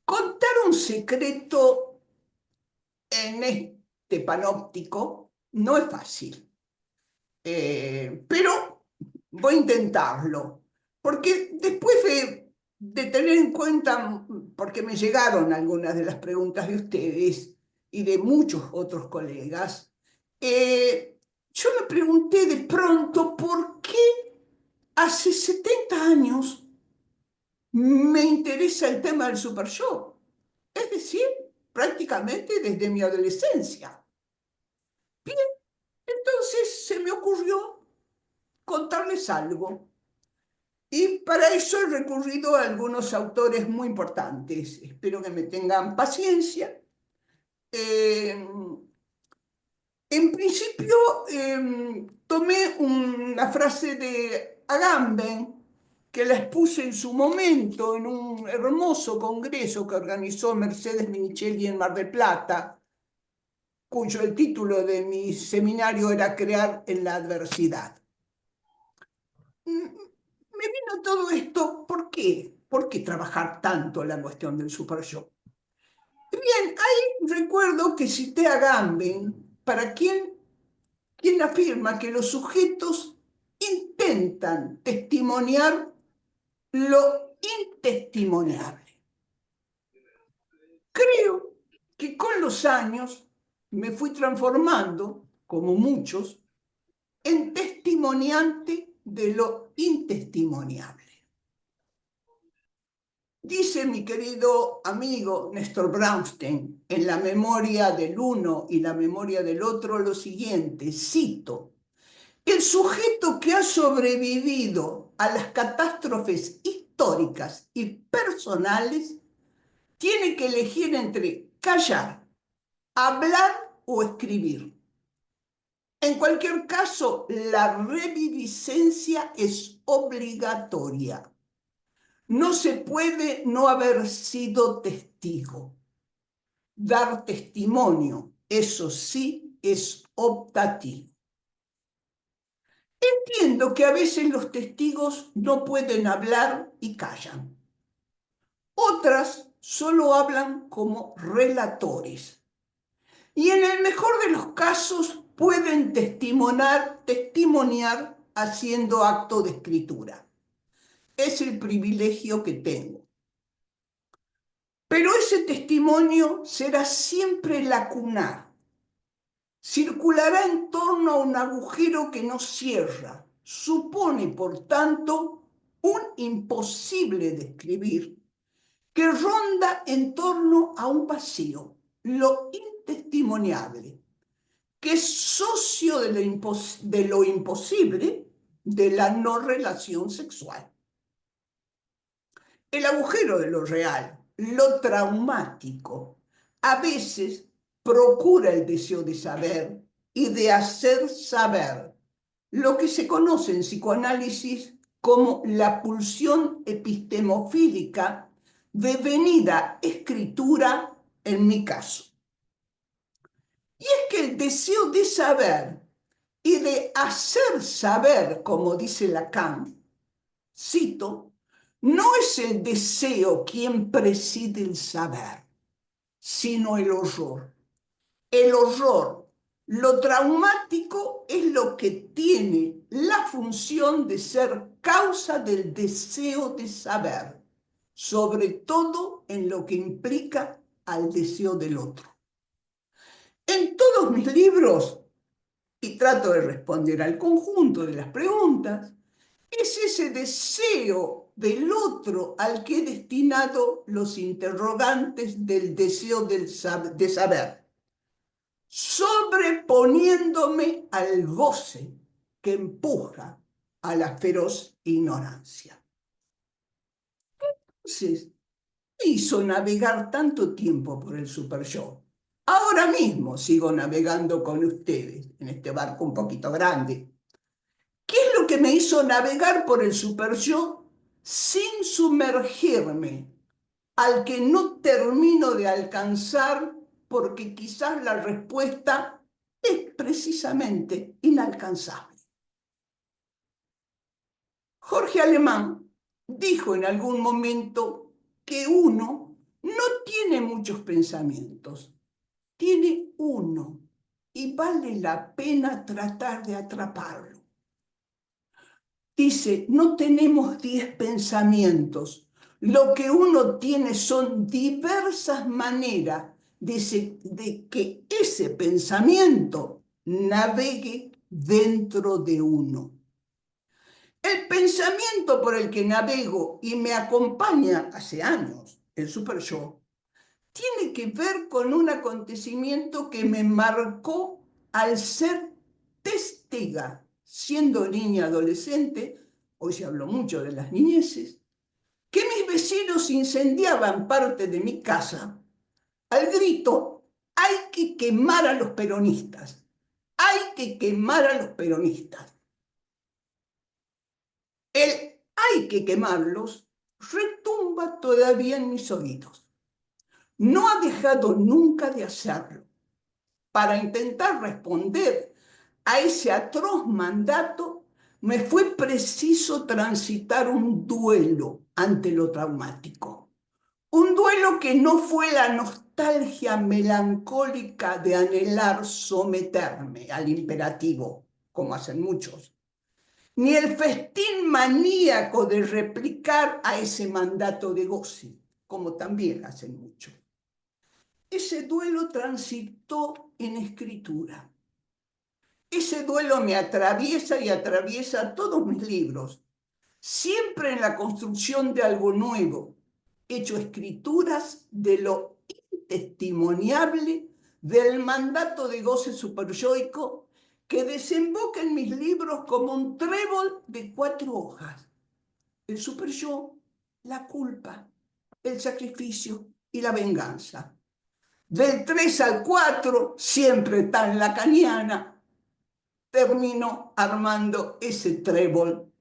Contar un secreto en este panóptico no es fácil, pero voy a intentarlo, porque después de tener en cuenta, porque me llegaron algunas de las preguntas de ustedes y de muchos otros colegas, yo me pregunté de pronto por qué hace 70 años me interesa el tema del superyo, es decir, prácticamente desde mi adolescencia. Bien, entonces se me ocurrió contarles algo. Y para eso he recurrido a algunos autores muy importantes. Espero que me tengan paciencia. En principio, tomé una frase de Agamben, que la expuse en su momento en un hermoso congreso que organizó Mercedes Minichelli en Mar del Plata, cuyo el título de mi seminario era Crear en la adversidad. Me vino todo esto, ¿por qué? ¿Por qué trabajar tanto la cuestión del super yo? Bien, ahí recuerdo que cité a Agamben, para quien afirma que los sujetos intentan testimoniar lo intestimoniable. Creo que con los años me fui transformando, como muchos, en testimoniante de lo intestimoniable. Dice mi querido amigo Néstor Brownstein en La memoria del uno y la memoria del otro lo siguiente, cito: el sujeto que ha sobrevivido a las catástrofes históricas y personales tiene que elegir entre callar, hablar o escribir. En cualquier caso, la reviviscencia es obligatoria. No se puede no haber sido testigo. Dar testimonio, eso sí, es optativo. Entiendo que a veces los testigos no pueden hablar y callan. Otras solo hablan como relatores. Y en el mejor de los casos pueden testimoniar haciendo acto de escritura. Es el privilegio que tengo. Pero ese testimonio será siempre lacunar. Circulará en torno a un agujero que no cierra. Supone, por tanto, un imposible de escribir que ronda en torno a un vacío, lo intestimoniable, que es socio de lo imposible de la no relación sexual. El agujero de lo real, lo traumático, a veces procura el deseo de saber y de hacer saber, lo que se conoce en psicoanálisis como la pulsión epistemofílica devenida escritura en mi caso. Y es que el deseo de saber y de hacer saber, como dice Lacan, cito, no es el deseo quien preside el saber, sino el horror. El horror, lo traumático, es lo que tiene la función de ser causa del deseo de saber, sobre todo en lo que implica al deseo del otro. En todos mis libros, y trato de responder al conjunto de las preguntas, es ese deseo del otro al que he destinado los interrogantes del deseo de saber, sobreponiéndome al goce que empuja a la feroz ignorancia. Entonces, ¿qué hizo navegar tanto tiempo por el superyo? Ahora mismo sigo navegando con ustedes en este barco un poquito grande. ¿Qué es lo que me hizo navegar por el superyo sin sumergirme al que no termino de alcanzar porque quizás la respuesta es precisamente inalcanzable? Jorge Alemán dijo en algún momento que uno no tiene muchos pensamientos, tiene uno y vale la pena tratar de atraparlo. Dice, no tenemos 10 pensamientos, lo que uno tiene son diversas maneras de que ese pensamiento navegue dentro de uno. El pensamiento por el que navego y me acompaña hace años, el superyo, tiene que ver con un acontecimiento que me marcó al ser testiga, siendo niña adolescente, hoy se habló mucho de las niñeces, que mis vecinos incendiaban parte de mi casa al grito: hay que quemar a los peronistas, hay que quemar a los peronistas. El hay que quemarlos retumba todavía en mis oídos. No ha dejado nunca de hacerlo. para intentar responder a ese atroz mandato, me fue preciso transitar un duelo ante lo traumático. Un duelo que no fue la nostalgia melancólica de anhelar someterme al imperativo, como hacen muchos, ni el festín maníaco de replicar a ese mandato de goce, como también hacen muchos. Ese duelo transitó en escritura. Ese duelo me atraviesa y atraviesa todos mis libros, siempre en la construcción de algo nuevo, hecho escrituras de lo intestimoniable del mandato de goce superyoico que desemboca en mis libros como un trébol de 4 hojas. El superyo, la culpa, el sacrificio y la venganza. Del 3 al 4, siempre tan lacaniana, termino armando ese trébol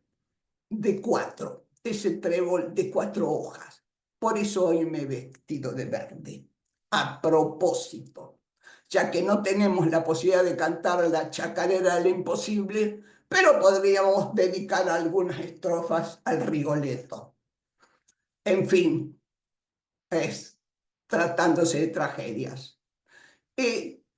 de 4, ese trébol de 4 hojas. Por eso hoy me he vestido de verde. A propósito, ya que no tenemos la posibilidad de cantar la chacarera del imposible, pero podríamos dedicar algunas estrofas al Rigoletto. En fin, es tratándose de tragedias.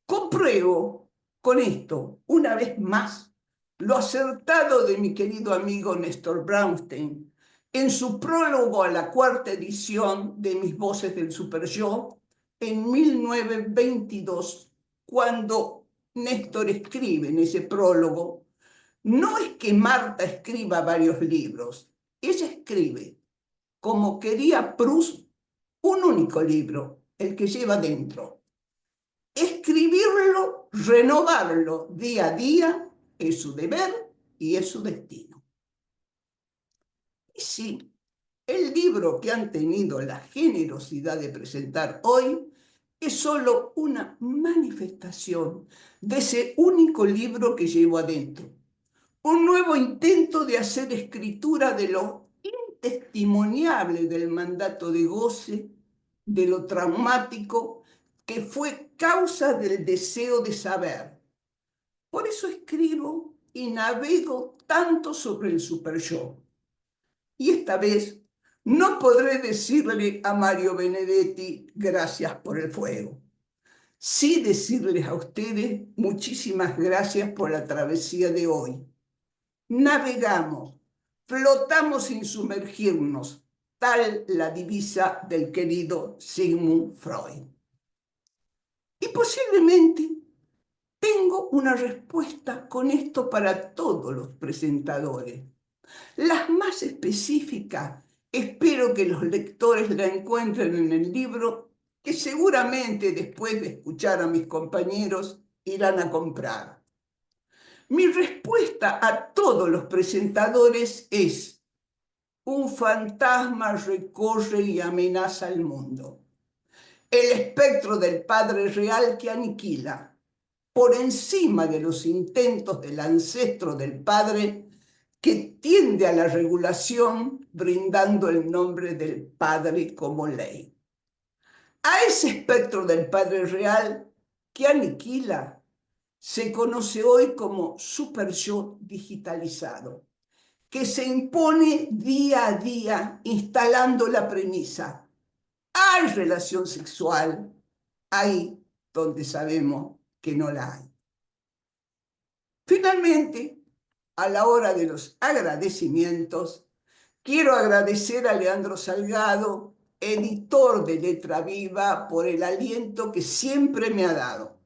Compruebo con esto, una vez más, lo acertado de mi querido amigo Néstor Brownstein en su prólogo a la 4ª edición de Mis Voces del Superyo en 1922, cuando Néstor escribe en ese prólogo: no es que Marta escriba varios libros, ella escribe, como quería Proust, un único libro, el que lleva dentro. Escribirlo, renovarlo día a día, es su deber y es su destino. Y sí, el libro que han tenido la generosidad de presentar hoy es solo una manifestación de ese único libro que llevo adentro. Un nuevo intento de hacer escritura de lo intestimoniable del mandato de goce, de lo traumático que fue causa del deseo de saber. Por eso escribo y navego tanto sobre el superyo. Y esta vez no podré decirle a Mario Benedetti gracias por el fuego. Sí decirles a ustedes muchísimas gracias por la travesía de hoy. Navegamos, flotamos sin sumergirnos, tal la divisa del querido Sigmund Freud. Y posiblemente tengo una respuesta con esto para todos los presentadores. Las más específicas, espero que los lectores la encuentren en el libro, que seguramente después de escuchar a mis compañeros irán a comprar. Mi respuesta a todos los presentadores es: un fantasma recorre y amenaza al mundo. El espectro del Padre Real que aniquila, por encima de los intentos del ancestro del Padre, que tiende a la regulación brindando el nombre del Padre como ley. A ese espectro del Padre Real que aniquila se conoce hoy como superyo digitalizado, que se impone día a día instalando la premisa: hay relación sexual ahí donde sabemos que no la hay. Finalmente, a la hora de los agradecimientos, quiero agradecer a Leandro Salgado, editor de Letra Viva, por el aliento que siempre me ha dado.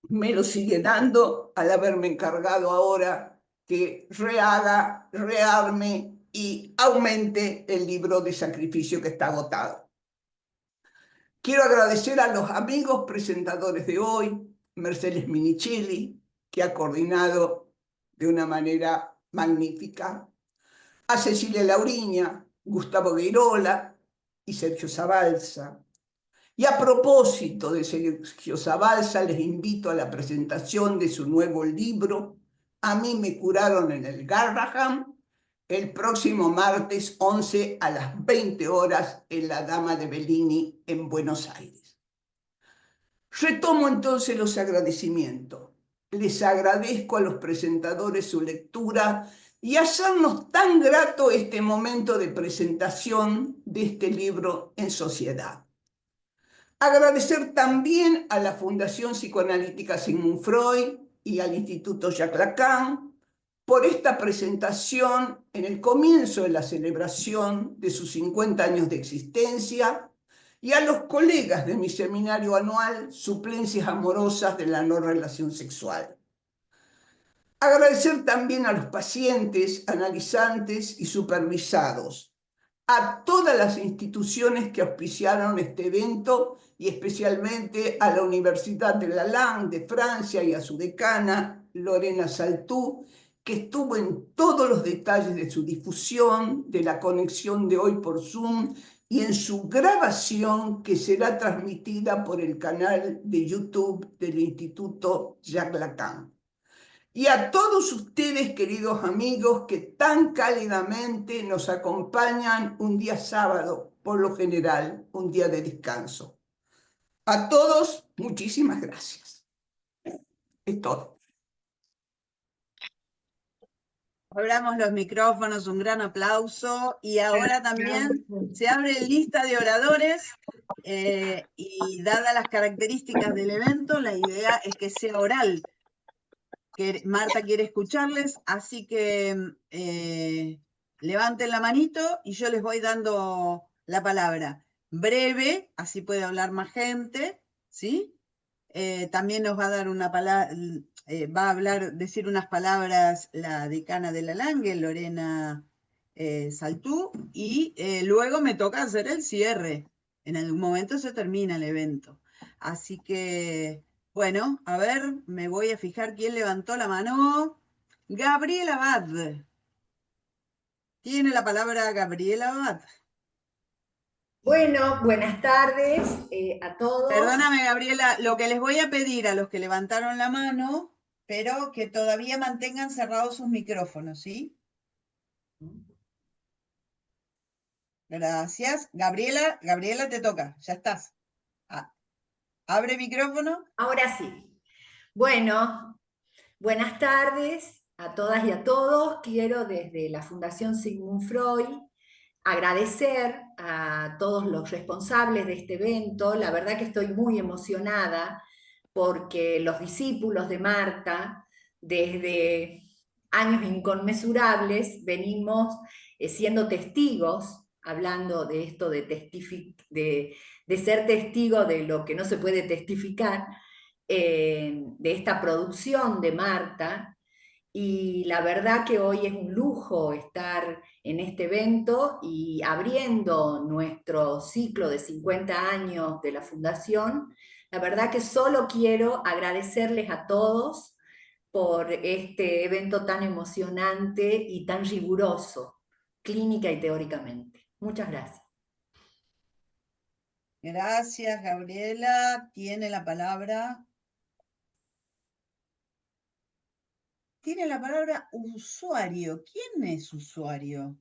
Me lo sigue dando al haberme encargado ahora que rearme y aumente el libro de sacrificio que está agotado. Quiero agradecer a los amigos presentadores de hoy, Mercedes Minichelli, que ha coordinado de una manera magnífica, a Cecilia Lauriña, Gustavo Gueirola y Sergio Zabalza. Y a propósito de Sergio Zabalza, les invito a la presentación de su nuevo libro, A mí me curaron en el Garrahan, el próximo martes 11 a las 20 horas en la Dama de Bellini en Buenos Aires. Retomo entonces los agradecimientos. Les agradezco a los presentadores su lectura y hacernos tan grato este momento de presentación de este libro en sociedad. Agradecer también a la Fundación Psicoanalítica Sigmund Freud y al Instituto Jacques Lacan por esta presentación en el comienzo de la celebración de sus 50 años de existencia, y a los colegas de mi seminario anual Suplencias Amorosas de la No Relación Sexual. Agradecer también a los pacientes, analizantes y supervisados, a todas las instituciones que auspiciaron este evento y especialmente a la Universidad de Lalande de Francia y a su decana, Lorena Saltú, que estuvo en todos los detalles de su difusión, de la conexión de hoy por Zoom y en su grabación que será transmitida por el canal de YouTube del Instituto Jacques Lacan. Y a todos ustedes, queridos amigos, que tan cálidamente nos acompañan un día sábado, por lo general, un día de descanso. A todos, muchísimas gracias. Es todo.
Abramos los micrófonos, un gran aplauso. Y ahora también se abre lista de oradores y dadas las características del evento, la idea es que sea oral. Que Marta quiere escucharles, así que levanten la manito y yo les voy dando la palabra. Breve, así puede hablar más gente, ¿sí? También nos va a dar una palabra, va a decir unas palabras la decana de la Lange, Lorena Saltú, y luego me toca hacer el cierre. En algún momento se termina el evento. Así que, bueno, a ver, me voy a fijar quién levantó la mano. Gabriela Abad. Tiene la palabra Gabriela Abad.
Bueno, buenas tardes a todos.
Perdóname, Gabriela, lo que les voy a pedir a los que levantaron la mano, pero que todavía mantengan cerrados sus micrófonos, ¿sí? Gracias. Gabriela, te toca, ya estás. Abre micrófono.
Ahora sí. Bueno, buenas tardes a todas y a todos. Quiero desde la Fundación Sigmund Freud agradecer a todos los responsables de este evento. La verdad que estoy muy emocionada porque los discípulos de Marta, desde años inconmensurables, venimos siendo testigos, hablando de esto de ser testigo de lo que no se puede testificar, de esta producción de Marta. Y la verdad que hoy es un lujo estar en este evento y abriendo nuestro ciclo de 50 años de la Fundación. La verdad que solo quiero agradecerles a todos por este evento tan emocionante y tan riguroso, clínica y teóricamente. Muchas gracias.
Gracias, Gabriela. Tiene la palabra. Tiene la palabra usuario. ¿Quién es usuario?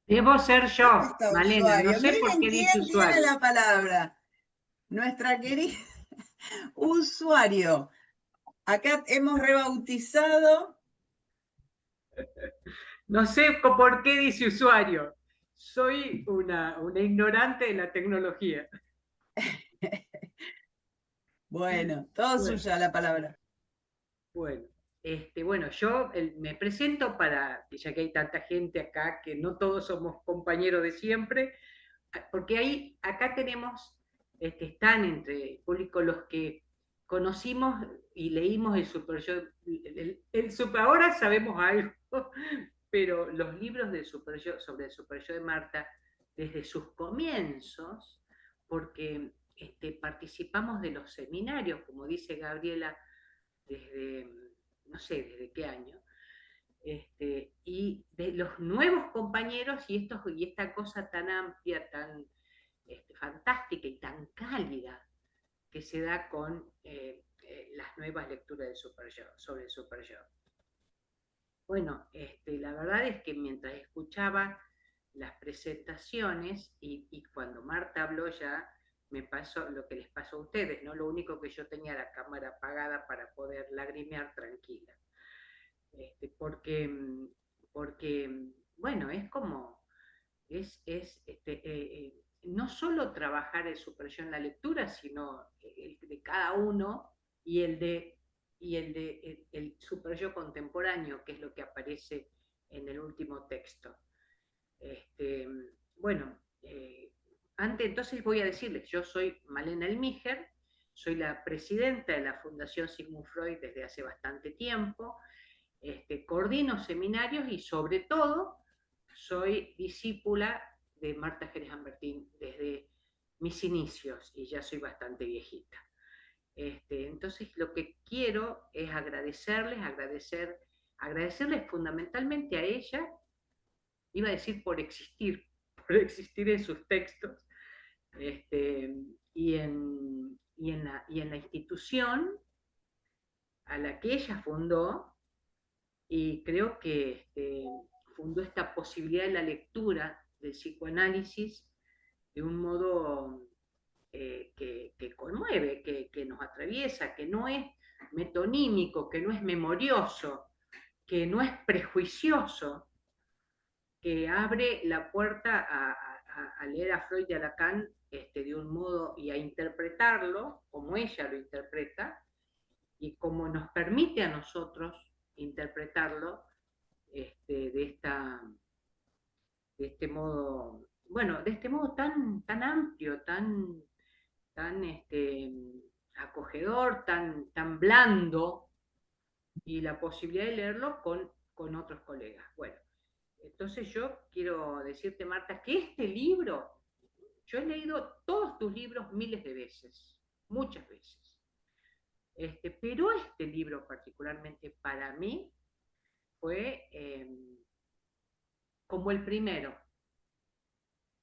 Debo ser yo, Malena. No sé
Miren
por qué dice
quién
usuario.
tiene la palabra. Nuestra querida usuario. Acá hemos rebautizado.
No sé por qué dice usuario. Soy una ignorante de la tecnología.
Bueno, todo suya la palabra.
Bueno, yo me presento ya que hay tanta gente acá, que no todos somos compañeros de siempre, porque acá tenemos, están entre el público los que conocimos y leímos el Super Yo, ahora sabemos algo, pero los libros del Super Yo, sobre el Super Yo de Marta, desde sus comienzos, porque participamos de los seminarios, como dice Gabriela, desde, no sé desde qué año, y de los nuevos compañeros y esta cosa tan amplia, tan fantástica y tan cálida que se da con las nuevas lecturas del Super Yo, sobre el Super Yo. Bueno, la verdad es que mientras escuchaba las presentaciones y cuando Marta habló ya, me pasó lo que les pasó a ustedes, ¿no? Lo único que yo tenía la cámara apagada para poder lagrimear tranquila. Porque, bueno, es como, no solo trabajar el supresión en la lectura, sino el de cada uno y el superyo contemporáneo, que es lo que aparece en el último texto. Bueno, entonces voy a decirles, yo soy Malena Elmiger, soy la presidenta de la Fundación Sigmund Freud desde hace bastante tiempo, coordino seminarios y sobre todo soy discípula de Marta Jerez Ambertín desde mis inicios y ya soy bastante viejita. Entonces lo que quiero es agradecerles fundamentalmente a ella, iba a decir por existir en sus textos, y en la institución a la que ella fundó, y creo que fundó esta posibilidad de la lectura del psicoanálisis de un modo que conmueve, que nos atraviesa, que no es metonímico, que no es memorioso, que no es prejuicioso, que abre la puerta a leer a Freud y a Lacan de un modo y a interpretarlo como ella lo interpreta y como nos permite a nosotros interpretarlo de este modo, bueno, de este modo tan amplio, tan acogedor, tan blando, y la posibilidad de leerlo con otros colegas. Bueno, entonces yo quiero decirte, Marta, que este libro, yo he leído todos tus libros miles de veces, muchas veces, pero este libro particularmente para mí fue como el primero,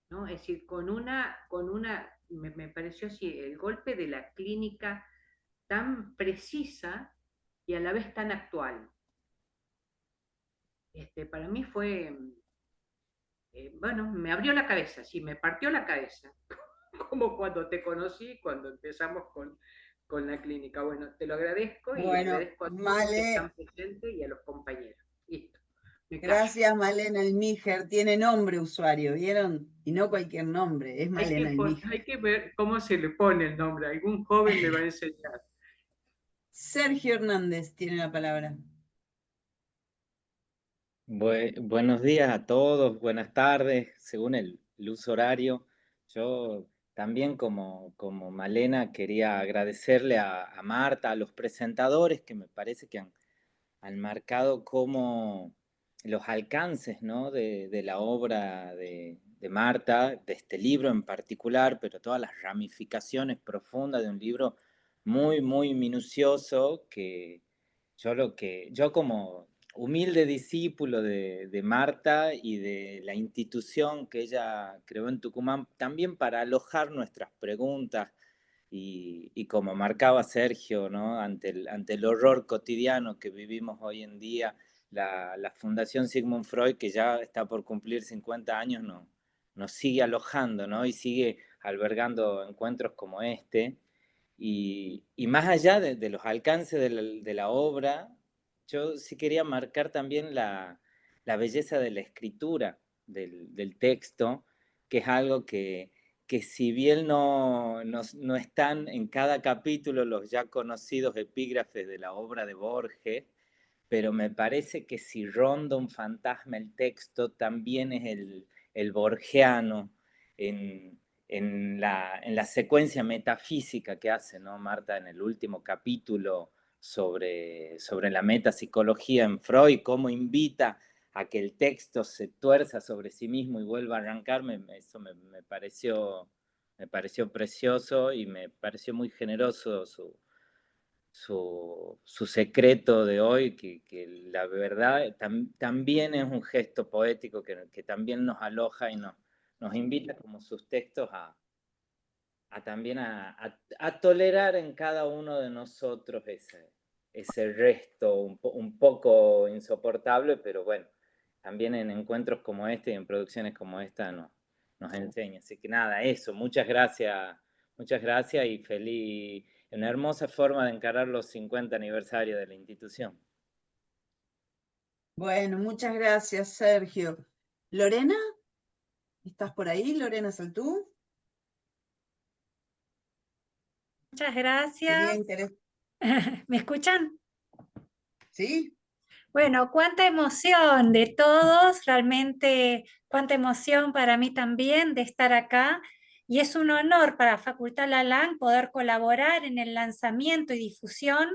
¿no? Es decir, me pareció así, el golpe de la clínica tan precisa y a la vez tan actual. Para mí fue, bueno, me abrió la cabeza, sí, me partió la cabeza, como cuando te conocí, cuando empezamos con la clínica. Bueno, te lo agradezco y
Bueno,
agradezco a todos
Male,
que están presentes y a los compañeros. Listo.
Gracias, Malena Elmiger. Tiene nombre usuario, ¿vieron? Y no cualquier nombre, es Malena Elmiger.
Hay que ver cómo se le pone el nombre. Algún joven me va a enseñar.
Sergio Hernández tiene la palabra.
Buenos días a todos, buenas tardes, según el uso horario. Yo también como Malena quería agradecerle a Marta, a los presentadores que me parece que han marcado como los alcances, ¿no? de la obra de Marta, de este libro en particular, pero todas las ramificaciones profundas de un libro muy, muy minucioso que yo como humilde discípulo de Marta y de la institución que ella creó en Tucumán, también para alojar nuestras preguntas y como marcaba Sergio, ¿no? ante el horror cotidiano que vivimos hoy en día, la Fundación Sigmund Freud, que ya está por cumplir 50 años, nos sigue alojando, ¿no? Y sigue albergando encuentros como este. Y más allá de los alcances de la obra, yo sí quería marcar también la belleza de la escritura del texto, que es algo que si bien no están en cada capítulo los ya conocidos epígrafes de la obra de Borges, pero me parece que si ronda un fantasma el texto, también es el borgiano en la secuencia metafísica que hace, ¿no, Marta, en el último capítulo sobre la metapsicología en Freud, cómo invita a que el texto se tuerza sobre sí mismo y vuelva a arrancarme. Eso me pareció precioso y me pareció muy generoso su secreto de hoy, que la verdad también es un gesto poético que también nos aloja y nos invita como sus textos también a tolerar en cada uno de nosotros ese resto un poco insoportable, pero bueno, también en encuentros como este y en producciones como esta nos enseña. Así que nada, eso, muchas gracias Muchas gracias y feliz, una hermosa forma de encarar los 50 aniversarios de la institución.
Bueno, muchas gracias, Sergio. ¿Lorena? ¿Estás por ahí, Lorena Saltú?
Muchas gracias. ¿Me escuchan?
Sí.
Bueno, cuánta emoción de todos, realmente cuánta emoción para mí también de estar acá. Y es un honor para Facultad LALANC poder colaborar en el lanzamiento y difusión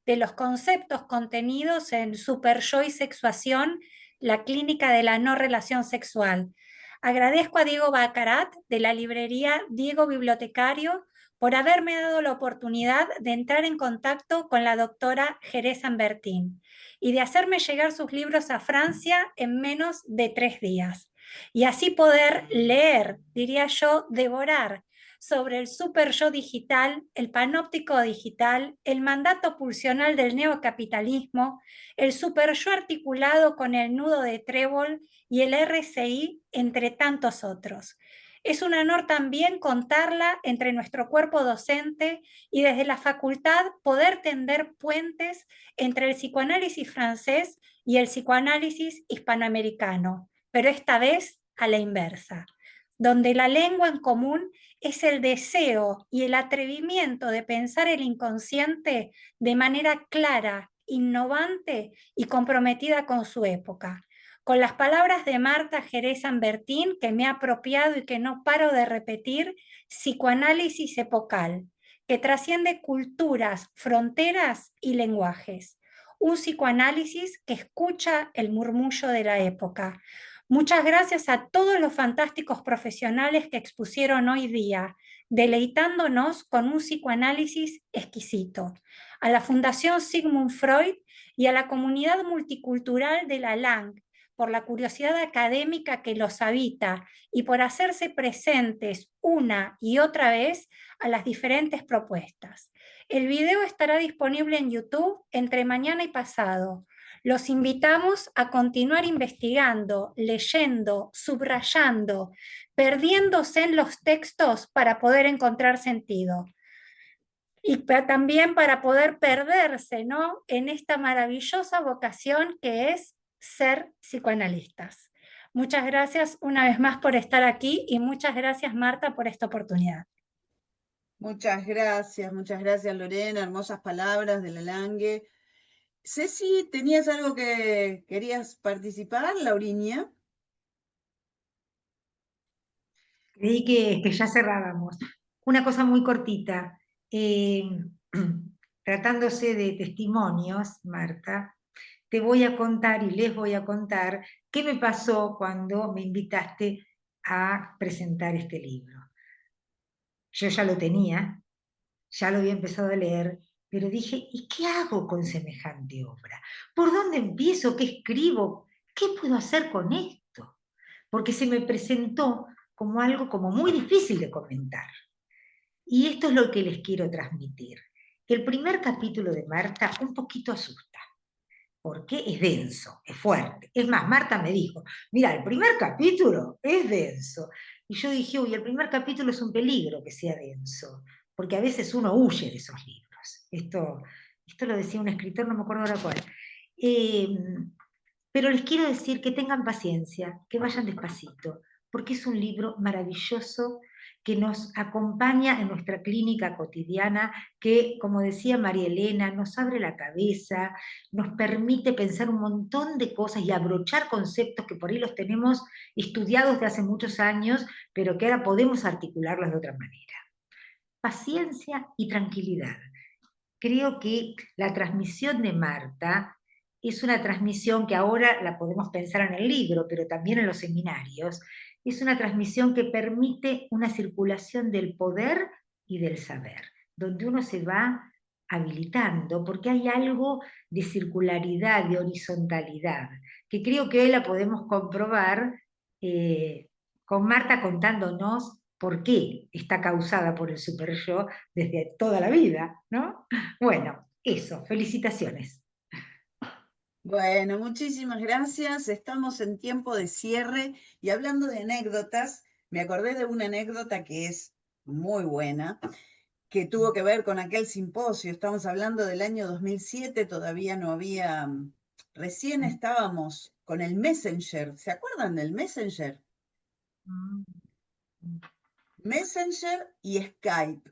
de los conceptos contenidos en Super Yo y Sexuación, la clínica de la no relación sexual. Agradezco a Diego Bacarat de la librería Diego Bibliotecario por haberme dado la oportunidad de entrar en contacto con la doctora Jerez Sambertín y de hacerme llegar sus libros a Francia en menos de 3 días. Y así poder leer, diría yo, devorar sobre el super yo digital, el panóptico digital, el mandato pulsional del neocapitalismo, el super yo articulado con el nudo de trébol y el RCI, entre tantos otros. Es un honor también contarla entre nuestro cuerpo docente y desde la facultad poder tender puentes entre el psicoanálisis francés y el psicoanálisis hispanoamericano, pero esta vez a la inversa, donde la lengua en común es el deseo y el atrevimiento de pensar el inconsciente de manera clara, innovante y comprometida con su época. Con las palabras de Marta Jerez Sambertín, que me ha apropiado y que no paro de repetir, psicoanálisis epocal, que trasciende culturas, fronteras y lenguajes. Un psicoanálisis que escucha el murmullo de la época. Muchas gracias a todos los fantásticos profesionales que expusieron hoy día, deleitándonos con un psicoanálisis exquisito. A la Fundación Sigmund Freud y a la comunidad multicultural de la LANC, por la curiosidad académica que los habita y por hacerse presentes una y otra vez a las diferentes propuestas. El video estará disponible en YouTube entre mañana y pasado. Los invitamos a continuar investigando, leyendo, subrayando, perdiéndose en los textos para poder encontrar sentido. Y también para poder perderse, ¿no?, en esta maravillosa vocación que es ser psicoanalistas. Muchas gracias una vez más por estar aquí y muchas gracias, Marta, por esta oportunidad.
Muchas gracias, Lorena, hermosas palabras de la Lange. Ceci, ¿tenías algo que querías participar, Laurinia?
Creí que ya cerrábamos. Una cosa muy cortita. Tratándose de testimonios, Marta, te voy a contar y les voy a contar qué me pasó cuando me invitaste a presentar este libro. Yo ya lo tenía, ya lo había empezado a leer, pero dije, ¿y qué hago con semejante obra? ¿Por dónde empiezo? ¿Qué escribo? ¿Qué puedo hacer con esto? Porque se me presentó como algo como muy difícil de comentar. Y esto es lo que les quiero transmitir. El primer capítulo de Marta un poquito asusta, porque es denso, es fuerte. Es más, Marta me dijo, mira, el primer capítulo es denso. Y yo dije, uy, el primer capítulo es un peligro que sea denso, porque a veces uno huye de esos libros. Esto lo decía un escritor, no me acuerdo ahora cuál. Pero les quiero decir que tengan paciencia, que vayan despacito, porque es un libro maravilloso que nos acompaña en nuestra clínica cotidiana, que, como decía María Elena, nos abre la cabeza, nos permite pensar un montón de cosas y abrochar conceptos que por ahí los tenemos estudiados de hace muchos años, pero que ahora podemos articularlos de otra manera. Paciencia y tranquilidad. Creo que la transmisión de Marta es una transmisión que ahora la podemos pensar en el libro, pero también en los seminarios. Es una transmisión que permite una circulación del poder y del saber, donde uno se va habilitando, porque hay algo de circularidad, de horizontalidad, que creo que hoy la podemos comprobar con Marta contándonos por qué está causada por el superyo desde toda la vida, ¿no? Bueno, eso, felicitaciones.
Bueno, muchísimas gracias. Estamos en tiempo de cierre y hablando de anécdotas, me acordé de una anécdota que es muy buena, que tuvo que ver con aquel simposio. Estamos hablando del año 2007, todavía no había, recién estábamos con el Messenger. ¿Se acuerdan del Messenger? Messenger y Skype.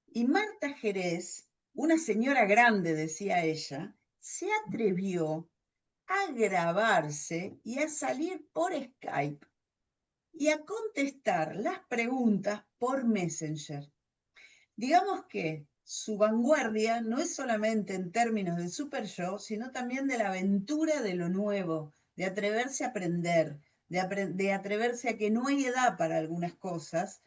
Y Marta Jerez, una señora grande, decía ella, se atrevió a grabarse y a salir por Skype y a contestar las preguntas por Messenger. Digamos que su vanguardia no es solamente en términos de super yo, sino también de la aventura de lo nuevo, de atreverse a aprender, de atreverse a que no hay edad para algunas cosas,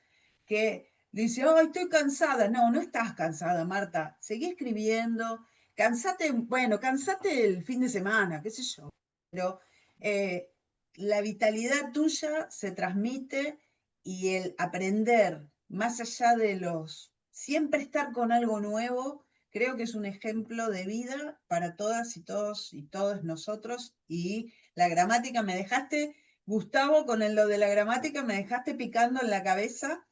que dice, ¡ay, estoy cansada! No, no estás cansada, Marta. Seguí escribiendo, cansate el fin de semana, qué sé yo. Pero la vitalidad tuya se transmite y el aprender, más allá de siempre estar con algo nuevo, creo que es un ejemplo de vida para todas y todos y todos nosotros. Y la gramática, me dejaste, Gustavo, con lo de la gramática, me dejaste picando en la cabeza.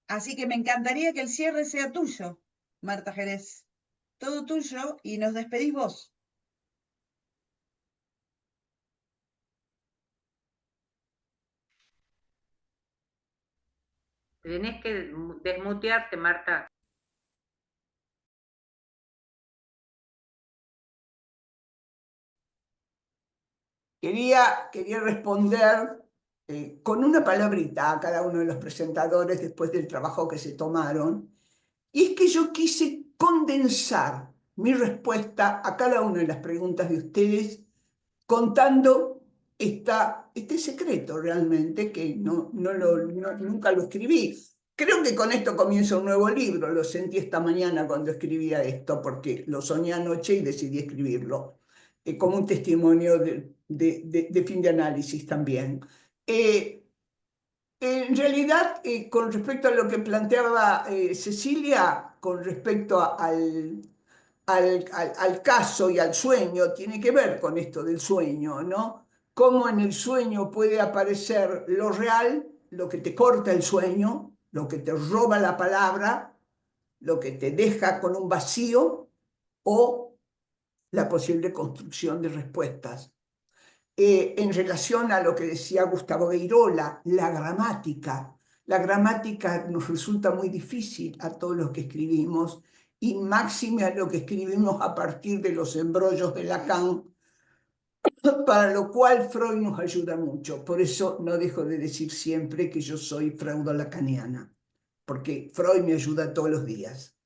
Así que me encantaría que el cierre sea tuyo, Marta Jerez. Todo tuyo y nos despedís vos.
Tenés que desmutearte, Marta.
Quería responder con una palabrita a cada uno de los presentadores después del trabajo que se tomaron, y es que yo quise condensar mi respuesta a cada una de las preguntas de ustedes contando este secreto realmente que nunca lo escribí. Creo que con esto comienza un nuevo libro, lo sentí esta mañana cuando escribía esto, porque lo soñé anoche y decidí escribirlo, como un testimonio de fin de análisis también. En realidad, con respecto a lo que planteaba Cecilia, con respecto al caso y al sueño, tiene que ver con esto del sueño, ¿no? Cómo en el sueño puede aparecer lo real, lo que te corta el sueño, lo que te roba la palabra, lo que te deja con un vacío, o la posible construcción de respuestas. En relación a lo que decía Gustavo Gueirola, la gramática nos resulta muy difícil a todos los que escribimos, y máxime a lo que escribimos a partir de los embrollos de Lacan, para lo cual Freud nos ayuda mucho. Por eso no dejo de decir siempre que yo soy freudo-lacaniana, porque Freud me ayuda todos los días.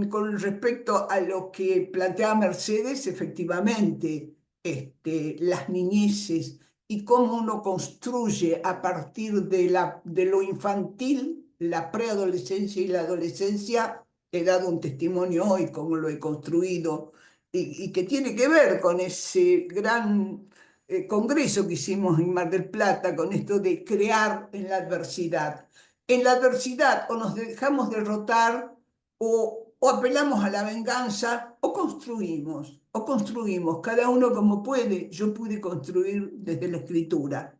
Con respecto a lo que planteaba Mercedes, efectivamente, las niñeces y cómo uno construye a partir de lo infantil, la preadolescencia y la adolescencia. He dado un testimonio hoy cómo lo he construido y que tiene que ver con ese gran congreso que hicimos en Mar del Plata, con esto de crear en la adversidad. En la adversidad o nos dejamos derrotar o apelamos a la venganza o construimos, cada uno como puede. Yo pude construir desde la escritura.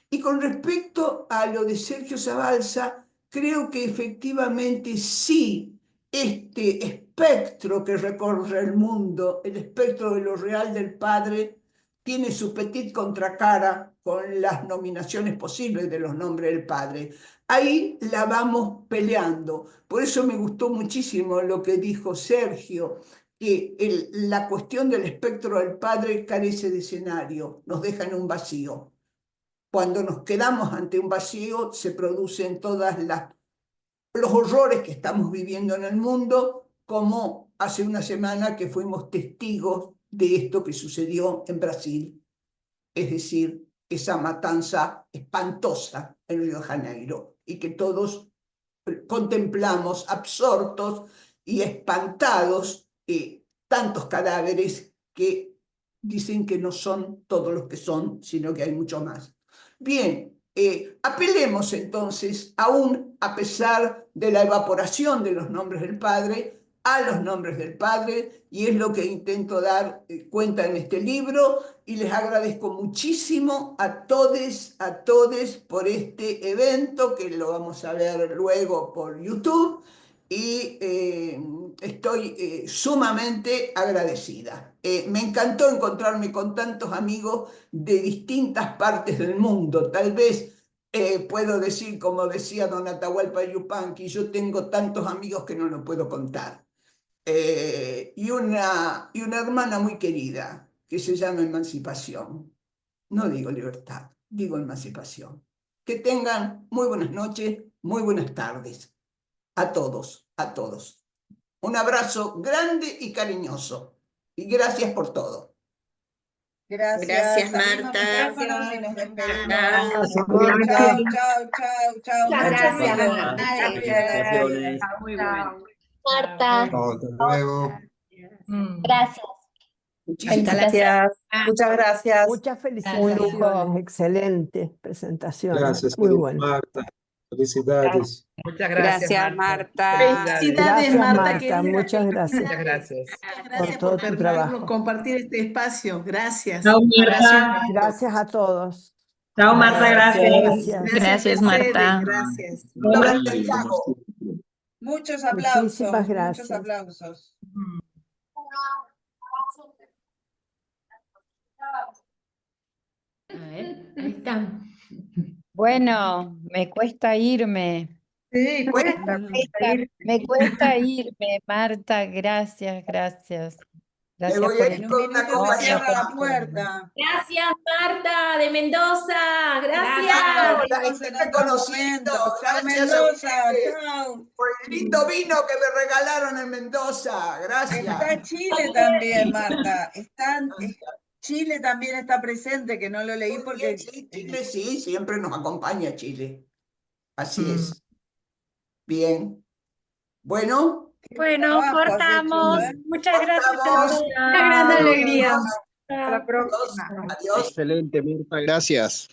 Y con respecto a lo de Sergio Zabalza, creo que efectivamente sí, este espectro que recorre el mundo, el espectro de lo real del padre, tiene su petit contracara con las nominaciones posibles de los nombres del padre. Ahí la vamos peleando. Por eso me gustó muchísimo lo que dijo Sergio, que la cuestión del espectro del padre carece de escenario, nos deja en un vacío. Cuando nos quedamos ante un vacío, se producen todos los horrores que estamos viviendo en el mundo, como hace una semana que fuimos testigos de esto que sucedió en Brasil. Es decir, esa matanza espantosa en Río de Janeiro, y que todos contemplamos absortos y espantados, tantos cadáveres que dicen que no son todos los que son, sino que hay mucho más. Bien, apelemos entonces, aún a pesar de la evaporación de los nombres del padre, a los nombres del Padre, y es lo que intento dar cuenta en este libro, y les agradezco muchísimo a todos por este evento, que lo vamos a ver luego por YouTube, y estoy sumamente agradecida. Me encantó encontrarme con tantos amigos de distintas partes del mundo. Tal vez puedo decir, como decía don Atahualpa Yupanqui, yo tengo tantos amigos que no lo puedo contar. Y una hermana muy querida que se llama Emancipación. No digo libertad, digo emancipación. Que tengan muy buenas noches, muy buenas tardes. A todos, a todos. Un abrazo grande y cariñoso. Y gracias por todo.
Gracias, Marta.
Y nos despedimos.
Chao.
Chao.
Muchas
Muchas
gracias.
gracias.
Muy bueno.
Marta,
Hasta luego.
gracias.
Muchísimas
Felicitaciones.
Muchas gracias.
Muchas
Un lujo.
felicitaciones, excelente presentación,
Gracias,
muy
querida
bueno.
Marta. Felicidades.
Muchas gracias, Marta.
Felicidades,
Gracias,
Marta,
Marta,
querida.
muchas gracias
Muchas gracias.
Gracias
todo
por
tu
permitirnos
trabajo.
compartir este espacio. Gracias.
Chao, Marta.
Gracias a todos.
Chao, Marta, gracias.
Gracias.
Mercedes, gracias.
Muchos aplausos.
Muchísimas gracias.
Muchos aplausos.
A ver, ahí están.
Bueno, me cuesta irme.
Sí, cuesta ir.
Me cuesta irme, Marta. Gracias.
Me
Gracias
voy
por
a ir con una
Minuto
copa
se
de
cierra la
champán.
puerta.
Gracias, Marta, de Mendoza. Gracias.
La gente está conociendo.
Chao,
Gracias a
Mendoza.
ustedes
Chao.
por el lindo vino que me regalaron en Mendoza.
Está
Gracias.
Chile también, Marta. Chile también está presente, que no lo leí porque...
Sí, Chile sí, siempre nos acompaña Chile. Así es. Bien. Bueno.
Bueno,
trabajo has hecho,
cortamos.
¿eh?
Muchas gracias a
Cortamos.
todos.
Una gran alegría.
Hasta la próxima.
Adiós.
Excelente, Marta, gracias.